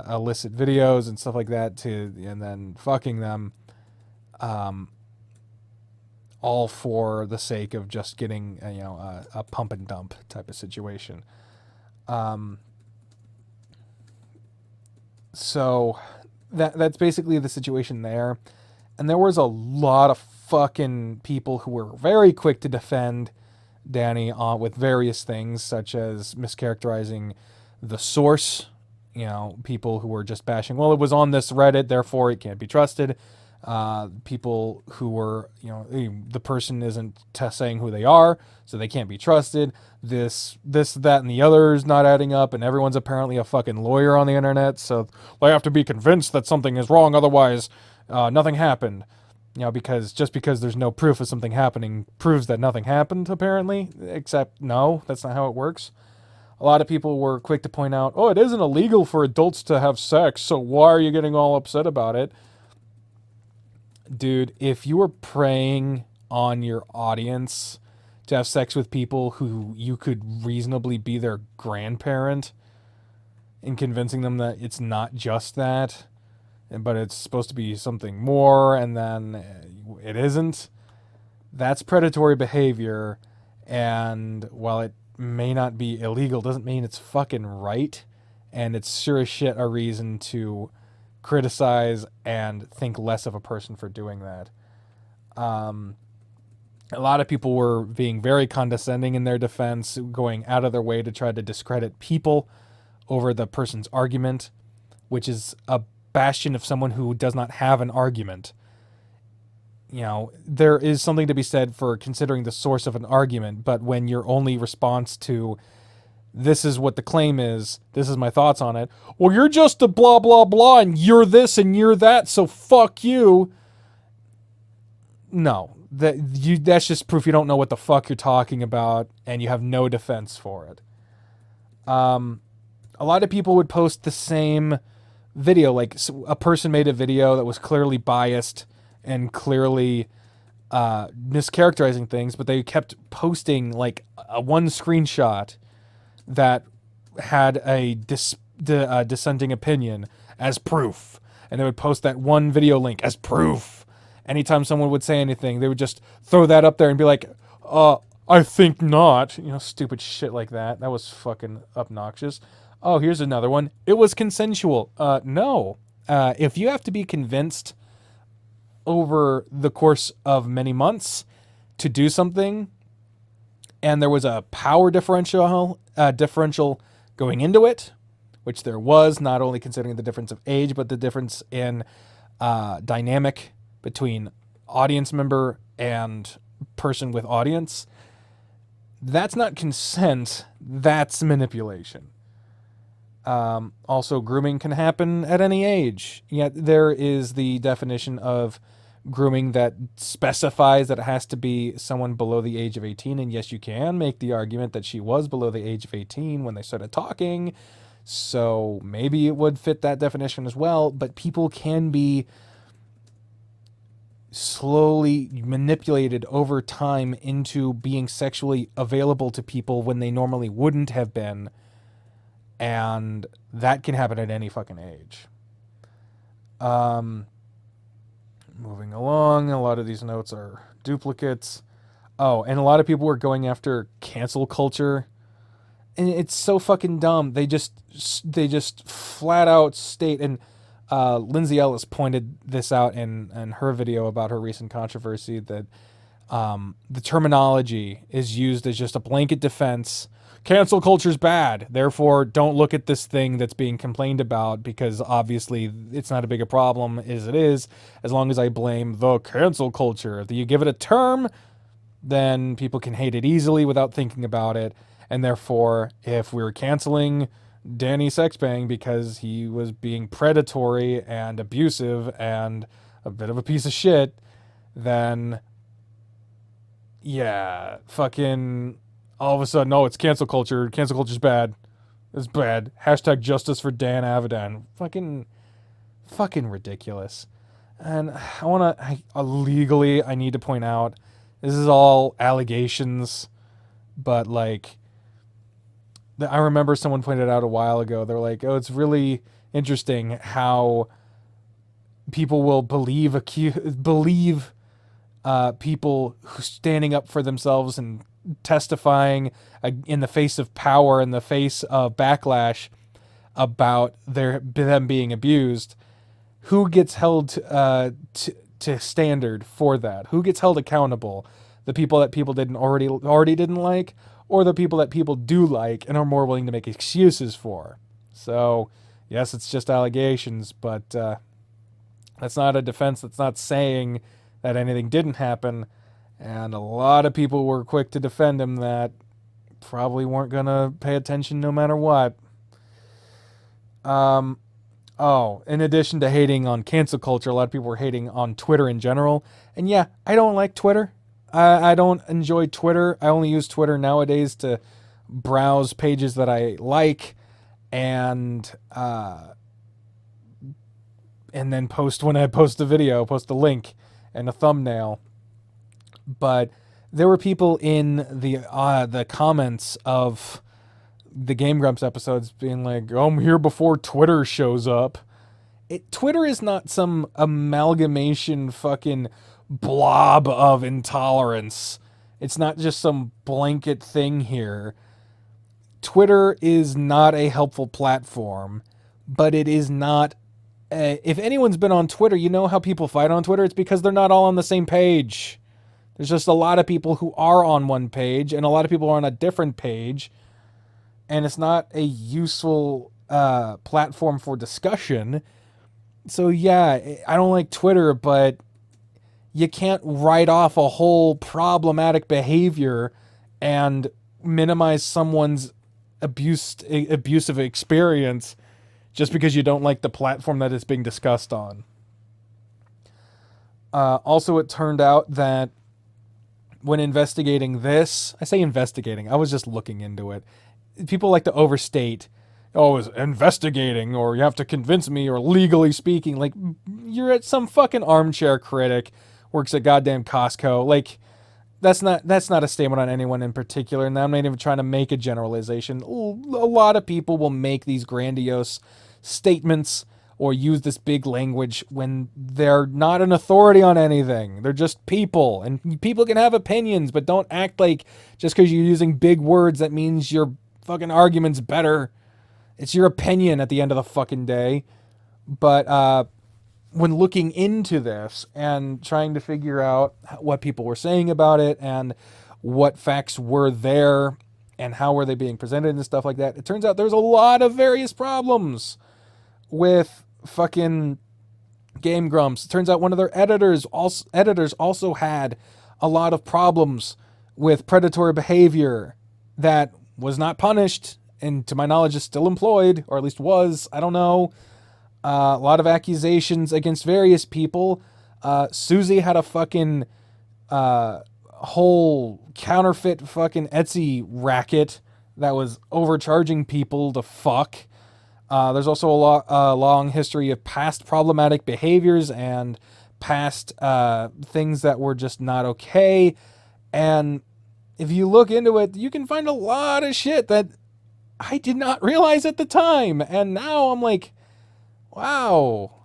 illicit videos and stuff like that, and then fucking them, all for the sake of just getting a pump and dump type of situation. So that's basically the situation there. And there was a lot of fucking people who were very quick to defend Danny with various things, such as mischaracterizing the source. People who were just bashing, well, it was on this Reddit, therefore it can't be trusted. People who were, the person isn't saying who they are, so they can't be trusted. This, that, and the other is not adding up, and everyone's apparently a fucking lawyer on the internet, so they have to be convinced that something is wrong, otherwise nothing happened. Because just because there's no proof of something happening proves that nothing happened, apparently. Except, no, that's not how it works. A lot of people were quick to point out, oh, it isn't illegal for adults to have sex, so why are you getting all upset about it? Dude, if you were preying on your audience to have sex with people who you could reasonably be their grandparent, and convincing them that it's not just that, but it's supposed to be something more, and then it isn't, that's predatory behavior. And while it may not be illegal, doesn't mean it's fucking right, and it's sure as shit a reason to criticize and think less of a person for doing that. A lot of people were being very condescending in their defense, going out of their way to try to discredit people over the person's argument, which is a bastion of someone who does not have an argument. There is something to be said for considering the source of an argument, but when your only response to this is what the claim is, this is my thoughts on it, well, you're just a blah, blah, blah, and you're this and you're that, so fuck you. No, that's just proof you don't know what the fuck you're talking about, and you have no defense for it. A lot of people would post the same video, like a person made a video that was clearly biased and clearly mischaracterizing things, but they kept posting like a one screenshot that had a dissenting opinion as proof, and they would post that one video link as proof. Anytime someone would say anything, they would just throw that up there and be like, I think not, stupid shit like that. That was fucking obnoxious. Oh, here's another one. It was consensual. No. If you have to be convinced over the course of many months to do something, and there was a power differential going into it, which there was, not only considering the difference of age, but the difference in dynamic between audience member and person with audience. That's not consent, that's manipulation. Also, grooming can happen at any age. Yet there is the definition of grooming that specifies that it has to be someone below the age of 18. And yes, you can make the argument that she was below the age of 18 when they started talking. So maybe it would fit that definition as well. But people can be slowly manipulated over time into being sexually available to people when they normally wouldn't have been. And that can happen at any fucking age. Moving along, a lot of these notes are duplicates. Oh, and a lot of people were going after cancel culture. And it's so fucking dumb. They just flat out state, and Lindsay Ellis pointed this out in her video about her recent controversy, that the terminology is used as just a blanket defense. Cancel culture's bad, therefore don't look at this thing that's being complained about, because obviously it's not as big a problem as it is, as long as I blame the cancel culture. If you give it a term, then people can hate it easily without thinking about it, and therefore if we're canceling Danny Sexbang because he was being predatory and abusive and a bit of a piece of shit, then yeah, fucking all of a sudden, oh, it's cancel culture. Cancel culture's bad. It's bad. Hashtag justice for danavidan. Fucking ridiculous. And legally, I need to point out, this is all allegations, but like, I remember someone pointed out a while ago, they're like, oh, it's really interesting how people will believe people who standing up for themselves and testifying in the face of power, in the face of backlash about them being abused. Who gets held to standard for that? Who gets held accountable? The people that people already didn't like, or the people that people do like and are more willing to make excuses for? So yes, it's just allegations, but that's not a defense. That's not saying that anything didn't happen. And a lot of people were quick to defend him that probably weren't going to pay attention no matter what. In addition to hating on cancel culture, a lot of people were hating on Twitter in general. And yeah, I don't like Twitter. I don't enjoy Twitter. I only use Twitter nowadays to browse pages that I like and then post when I post a video, post a link and a thumbnail. But there were people in the comments of the Game Grumps episodes being like, oh, I'm here before Twitter shows up. Twitter is not some amalgamation fucking blob of intolerance. It's not just some blanket thing here. Twitter is not a helpful platform, but it is not... if anyone's been on Twitter, you know how people fight on Twitter? It's because they're not all on the same page. There's just a lot of people who are on one page and a lot of people are on a different page. And it's not a useful platform for discussion. So yeah, I don't like Twitter, but you can't write off a whole problematic behavior and minimize someone's abusive experience just because you don't like the platform that it's being discussed on. Also, it turned out that when investigating this, I say investigating, I was just looking into it. People like to overstate, oh, it's investigating, or you have to convince me, or legally speaking. Like, you're at some fucking armchair critic, works at goddamn Costco. Like, that's not a statement on anyone in particular, and I'm not even trying to make a generalization. A lot of people will make these grandiose statements or use this big language when they're not an authority on anything. They're just people, and people can have opinions, but don't act like just because you're using big words that means your fucking argument's better. It's your opinion at the end of the fucking day. But when looking into this and trying to figure out what people were saying about it and what facts were there and how were they being presented and stuff like that. It turns out there's a lot of various problems with fucking Game Grumps. It turns out one of their editors also had a lot of problems with predatory behavior that was not punished, and to my knowledge is still employed, or at least was. I don't know. A lot of accusations against various people. Susie had a fucking whole counterfeit fucking Etsy racket that was overcharging people to fuck. There's also a long history of past problematic behaviors and past things that were just not okay. And if you look into it, you can find a lot of shit that I did not realize at the time. And now I'm like, wow.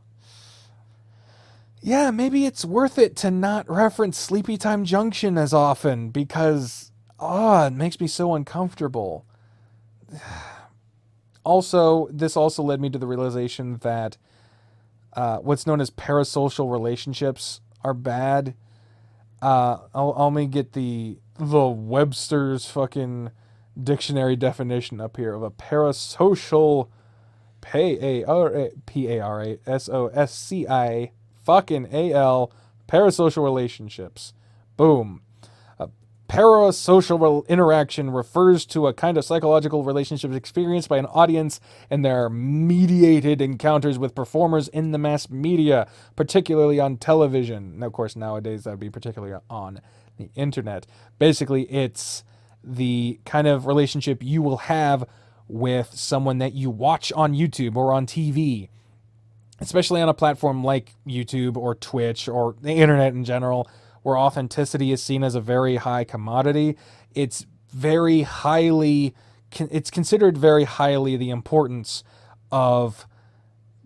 Yeah, maybe it's worth it to not reference Sleepy Time Junction as often because, it makes me so uncomfortable. Also, this also led me to the realization that what's known as parasocial relationships are bad. Let me get the Webster's fucking dictionary definition up here of a parasocial, Parasosci fucking AL, parasocial relationships. Boom. Parasocial interaction refers to a kind of psychological relationship experienced by an audience and their mediated encounters with performers in the mass media, particularly on television. And of course, nowadays that would be particularly on the internet. Basically, it's the kind of relationship you will have with someone that you watch on YouTube or on TV, especially on a platform like YouTube or Twitch or the internet in general, where authenticity is seen as a very high commodity. It's considered very highly the importance of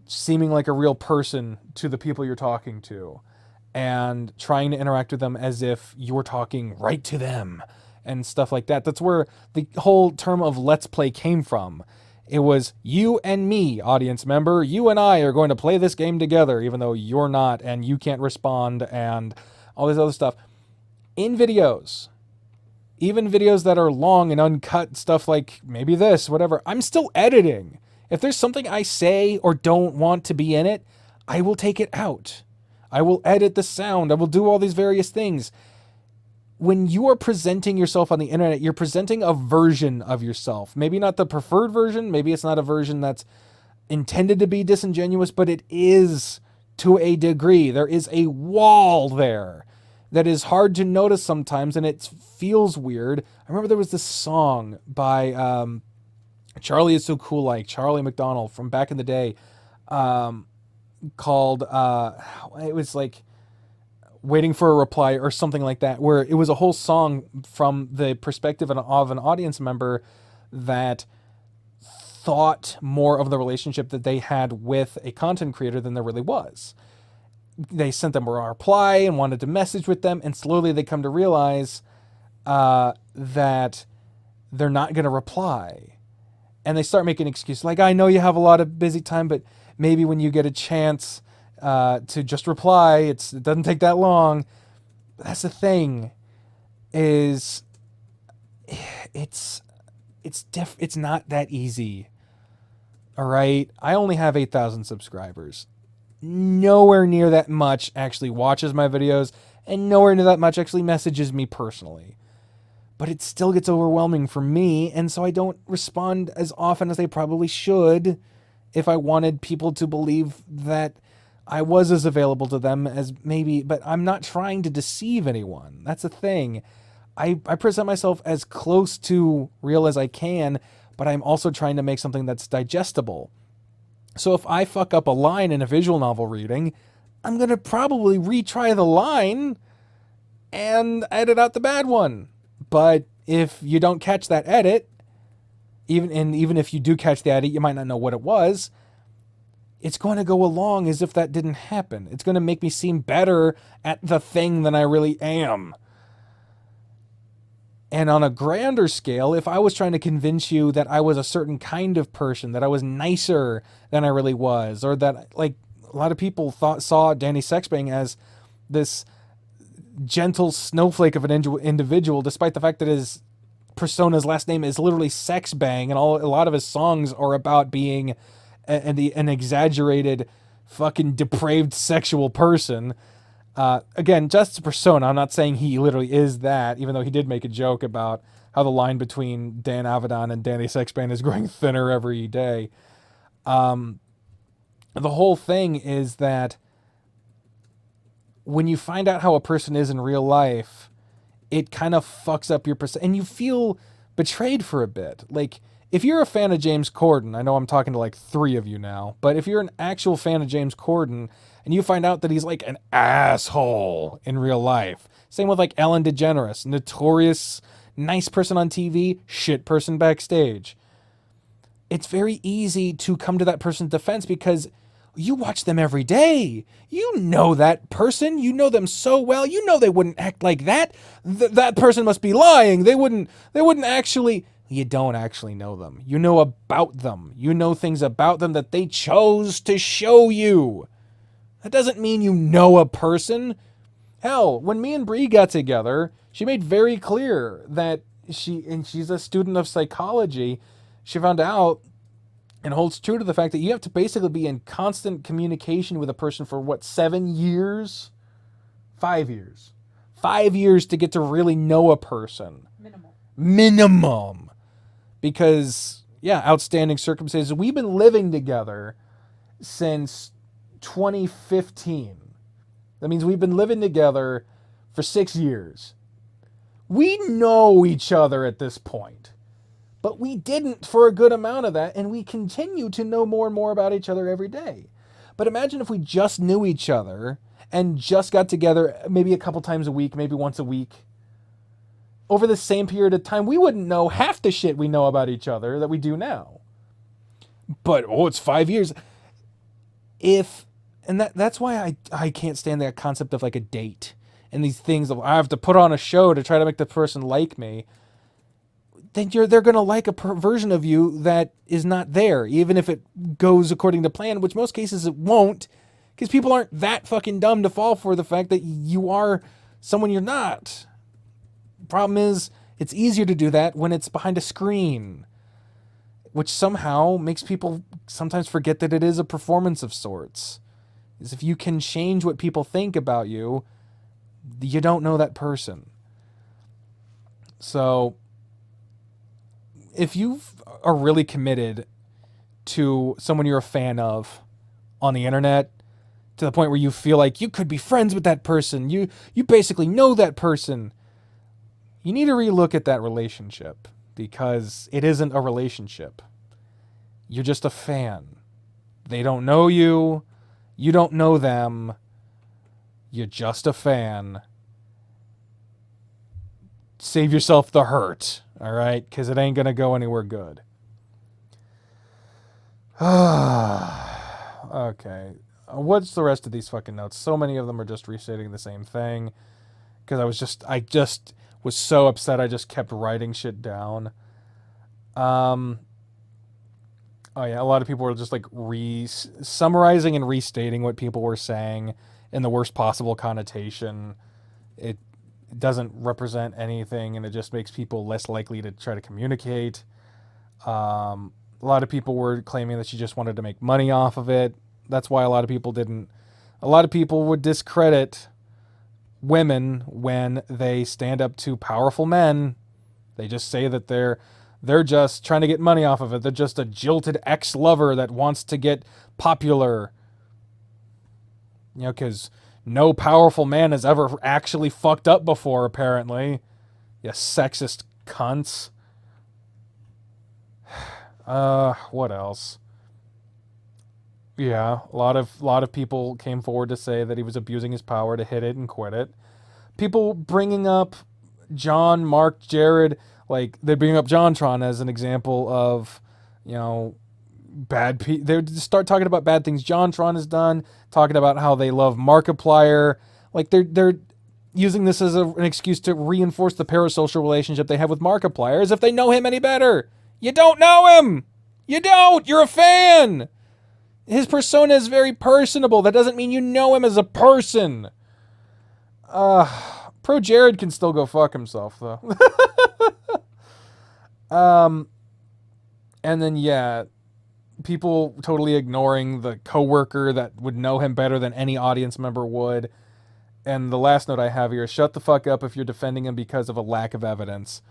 seeming like a real person to the people you're talking to and trying to interact with them as if you're talking right to them and stuff like that. That's where the whole term of Let's Play came from. It was you and me, audience member. You and I are going to play this game together, even though you're not and you can't respond and all this other stuff. In videos, even videos that are long and uncut, stuff like maybe this, whatever, I'm still editing. If there's something I say or don't want to be in it, I will take it out. I will edit the sound. I will do all these various things. When you are presenting yourself on the internet, you're presenting a version of yourself. Maybe not the preferred version. Maybe it's not a version that's intended to be disingenuous, but it is to a degree. There is a wall there that is hard to notice sometimes, and it feels weird. I remember there was this song by Charlie Is So Cool, like Charlie McDonald from back in the day, called it was like Waiting for a Reply or something like that, where it was a whole song from the perspective of an audience member that thought more of the relationship that they had with a content creator than there really was. They sent them a reply and wanted to message with them, and slowly they come to realize that they're not going to reply. And they start making excuses like, I know you have a lot of busy time, but maybe when you get a chance to just reply, it doesn't take that long. But that's the thing, is it's not that easy. All right, I only have 8,000 subscribers. Nowhere near that much actually watches my videos, and nowhere near that much actually messages me personally. But it still gets overwhelming for me, and so I don't respond as often as I probably should if I wanted people to believe that I was as available to them as maybe, but I'm not trying to deceive anyone. That's the thing. I present myself as close to real as I can, but I'm also trying to make something that's digestible. So if I fuck up a line in a visual novel reading, I'm going to probably retry the line and edit out the bad one. But if you don't catch that edit, even if you do catch the edit, you might not know what it was. It's going to go along as if that didn't happen. It's going to make me seem better at the thing than I really am. And on a grander scale, if I was trying to convince you that I was a certain kind of person, that I was nicer than I really was, or that, like, a lot of people saw Danny Sexbang as this gentle snowflake of an individual, despite the fact that his persona's last name is literally Sex Bang, and a lot of his songs are about being an exaggerated, fucking depraved sexual person. Again, just a persona. I'm not saying he literally is that, even though he did make a joke about how the line between danavidan and Danny Sexbane is growing thinner every day. The whole thing is that when you find out how a person is in real life, it kind of fucks up your perception, and you feel betrayed for a bit. Like, if you're a fan of James Corden, I know I'm talking to like 3 of you now, but if you're an actual fan of James Corden and you find out that he's like an asshole in real life, same with like Ellen DeGeneres, notorious nice person on TV, shit person backstage. It's very easy to come to that person's defense because you watch them every day. You know that person. You know them so well. You know they wouldn't act like that. That person must be lying. They wouldn't actually. You don't actually know them. You know about them. You know things about them that they chose to show you. That doesn't mean you know a person. Hell, when me and Bri got together, she made very clear that she's a student of psychology. She found out and holds true to the fact that you have to basically be in constant communication with a person for 7 years? 5 years. 5 years to get to really know a person. Minimum. Because, yeah, outstanding circumstances. We've been living together since 2015. That means we've been living together for 6 years. We know each other at this point. But we didn't for a good amount of that, and we continue to know more and more about each other every day. But imagine if we just knew each other and just got together maybe a couple times a week, maybe once a week. Over the same period of time, we wouldn't know half the shit we know about each other that we do now. But, it's 5 years. That's why I can't stand that concept of like a date and these things of I have to put on a show to try to make the person like me. Then they're going to like a version of you that is not there, even if it goes according to plan, which most cases it won't, because people aren't that fucking dumb to fall for the fact that you are someone you're not. Problem is, it's easier to do that when it's behind a screen, which somehow makes people sometimes forget that it is a performance of sorts. Is if you can change what people think about you, you don't know that person. So if you are really committed to someone you're a fan of on the internet, to the point where you feel like you could be friends with that person, you basically know that person, you need to relook at that relationship, because it isn't a relationship. You're just a fan. They don't know you. You don't know them. You're just a fan. Save yourself the hurt. All right? Because it ain't going to go anywhere good. Okay. What's the rest of these fucking notes? So many of them are just restating the same thing. Because I just was so upset I just kept writing shit down. Oh yeah, a lot of people were just like summarizing and restating what people were saying in the worst possible connotation. It doesn't represent anything, and it just makes people less likely to try to communicate. A lot of people were claiming that she just wanted to make money off of it. That's why a lot of people didn't. A lot of people would discredit women when they stand up to powerful men. They just say that they're just trying to get money off of it. They're just a jilted ex-lover that wants to get popular. You know, because no powerful man has ever actually fucked up before, apparently. You sexist cunts. What else? Yeah, a lot of people came forward to say that he was abusing his power to hit it and quit it. People bringing up John, Mark, Jared, like they bring up JonTron as an example of, you know, bad people. They start talking about bad things JonTron has done, talking about how they love Markiplier. Like they're using this as an excuse to reinforce the parasocial relationship they have with Markiplier, as if they know him any better. You don't know him. You don't. You're a fan. His persona is very personable. That doesn't mean you know him as a person. Pro Jared can still go fuck himself, though. And then, yeah, people totally ignoring the coworker that would know him better than any audience member would. And the last note I have here is shut the fuck up if you're defending him because of a lack of evidence.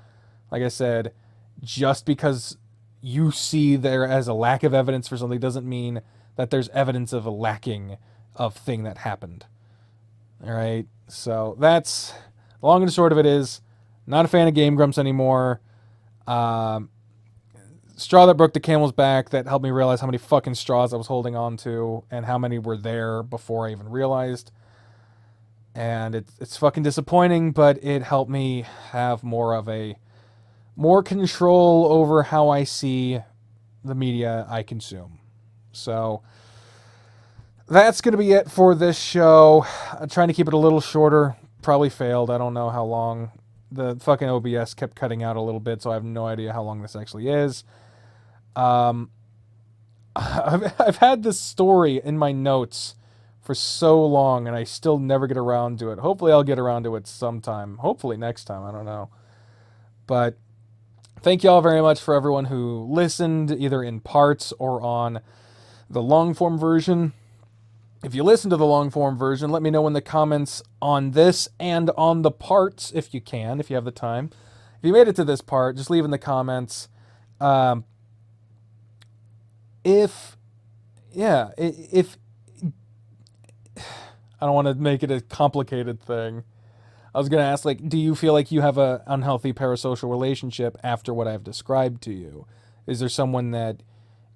Like I said, just because you see there as a lack of evidence for something doesn't mean that there's evidence of a lacking of thing that happened. All right? So that's the long and the short of it is, not a fan of Game Grumps anymore. Straw that broke the camel's back that helped me realize how many fucking straws I was holding on to and how many were there before I even realized. And it's fucking disappointing, but it helped me have more control over how I see the media I consume. So that's going to be it for this show. I'm trying to keep it a little shorter. Probably failed. I don't know how long. The fucking OBS kept cutting out a little bit, so I have no idea how long this actually is. I've had this story in my notes for so long, and I still never get around to it. Hopefully I'll get around to it sometime. Hopefully next time. I don't know. But thank you all very much for everyone who listened, either in parts or on the long-form version. If you listen to the long-form version, let me know in the comments on this and on the parts, if you can, if you have the time. If you made it to this part, just leave in the comments. If I don't want to make it a complicated thing. I was going to ask, like, do you feel like you have an unhealthy parasocial relationship after what I've described to you? Is there someone that,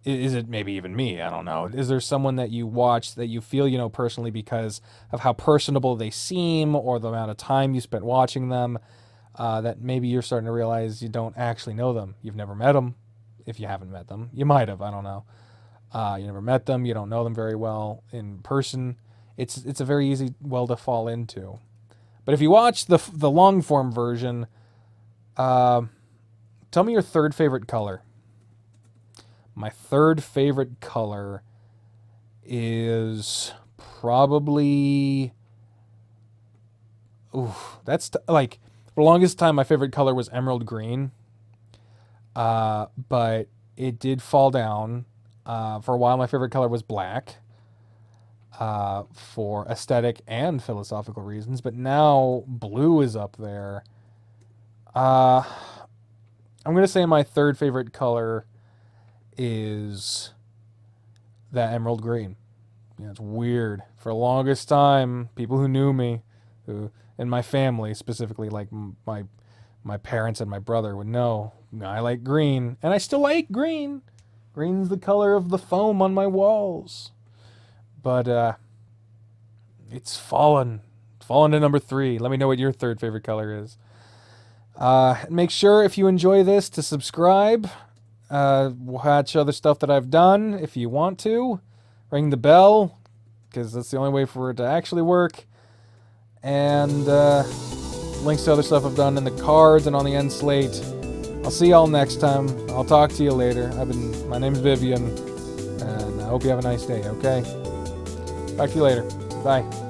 is it maybe even me? I don't know. Is there someone that you watch that you feel, you know, personally because of how personable they seem or the amount of time you spent watching them, that maybe you're starting to realize you don't actually know them? You've never met them. If you haven't met them, you might have. I don't know. You never met them. You don't know them very well in person. It's a very easy well to fall into. But if you watch the long form version, tell me your third favorite color. My third favorite color is probably, that's like, for the longest time my favorite color was emerald green. But it did fall down. For a while my favorite color was black. For aesthetic and philosophical reasons, but now blue is up there. I'm gonna say my third favorite color is that emerald green. Yeah, it's weird. For the longest time, people who knew me, who in my family specifically, like my parents and my brother, would know I like green, and I still like green. Green's the color of the foam on my walls. But it's fallen to number 3. Let me know what your third favorite color is. Make sure, if you enjoy this, to subscribe. Watch other stuff that I've done if you want to. Ring the bell, because that's the only way for it to actually work. And links to other stuff I've done in the cards and on the end slate. I'll see y'all next time. I'll talk to you later. My name's Vivian, and I hope you have a nice day, okay? Talk to you later. Bye.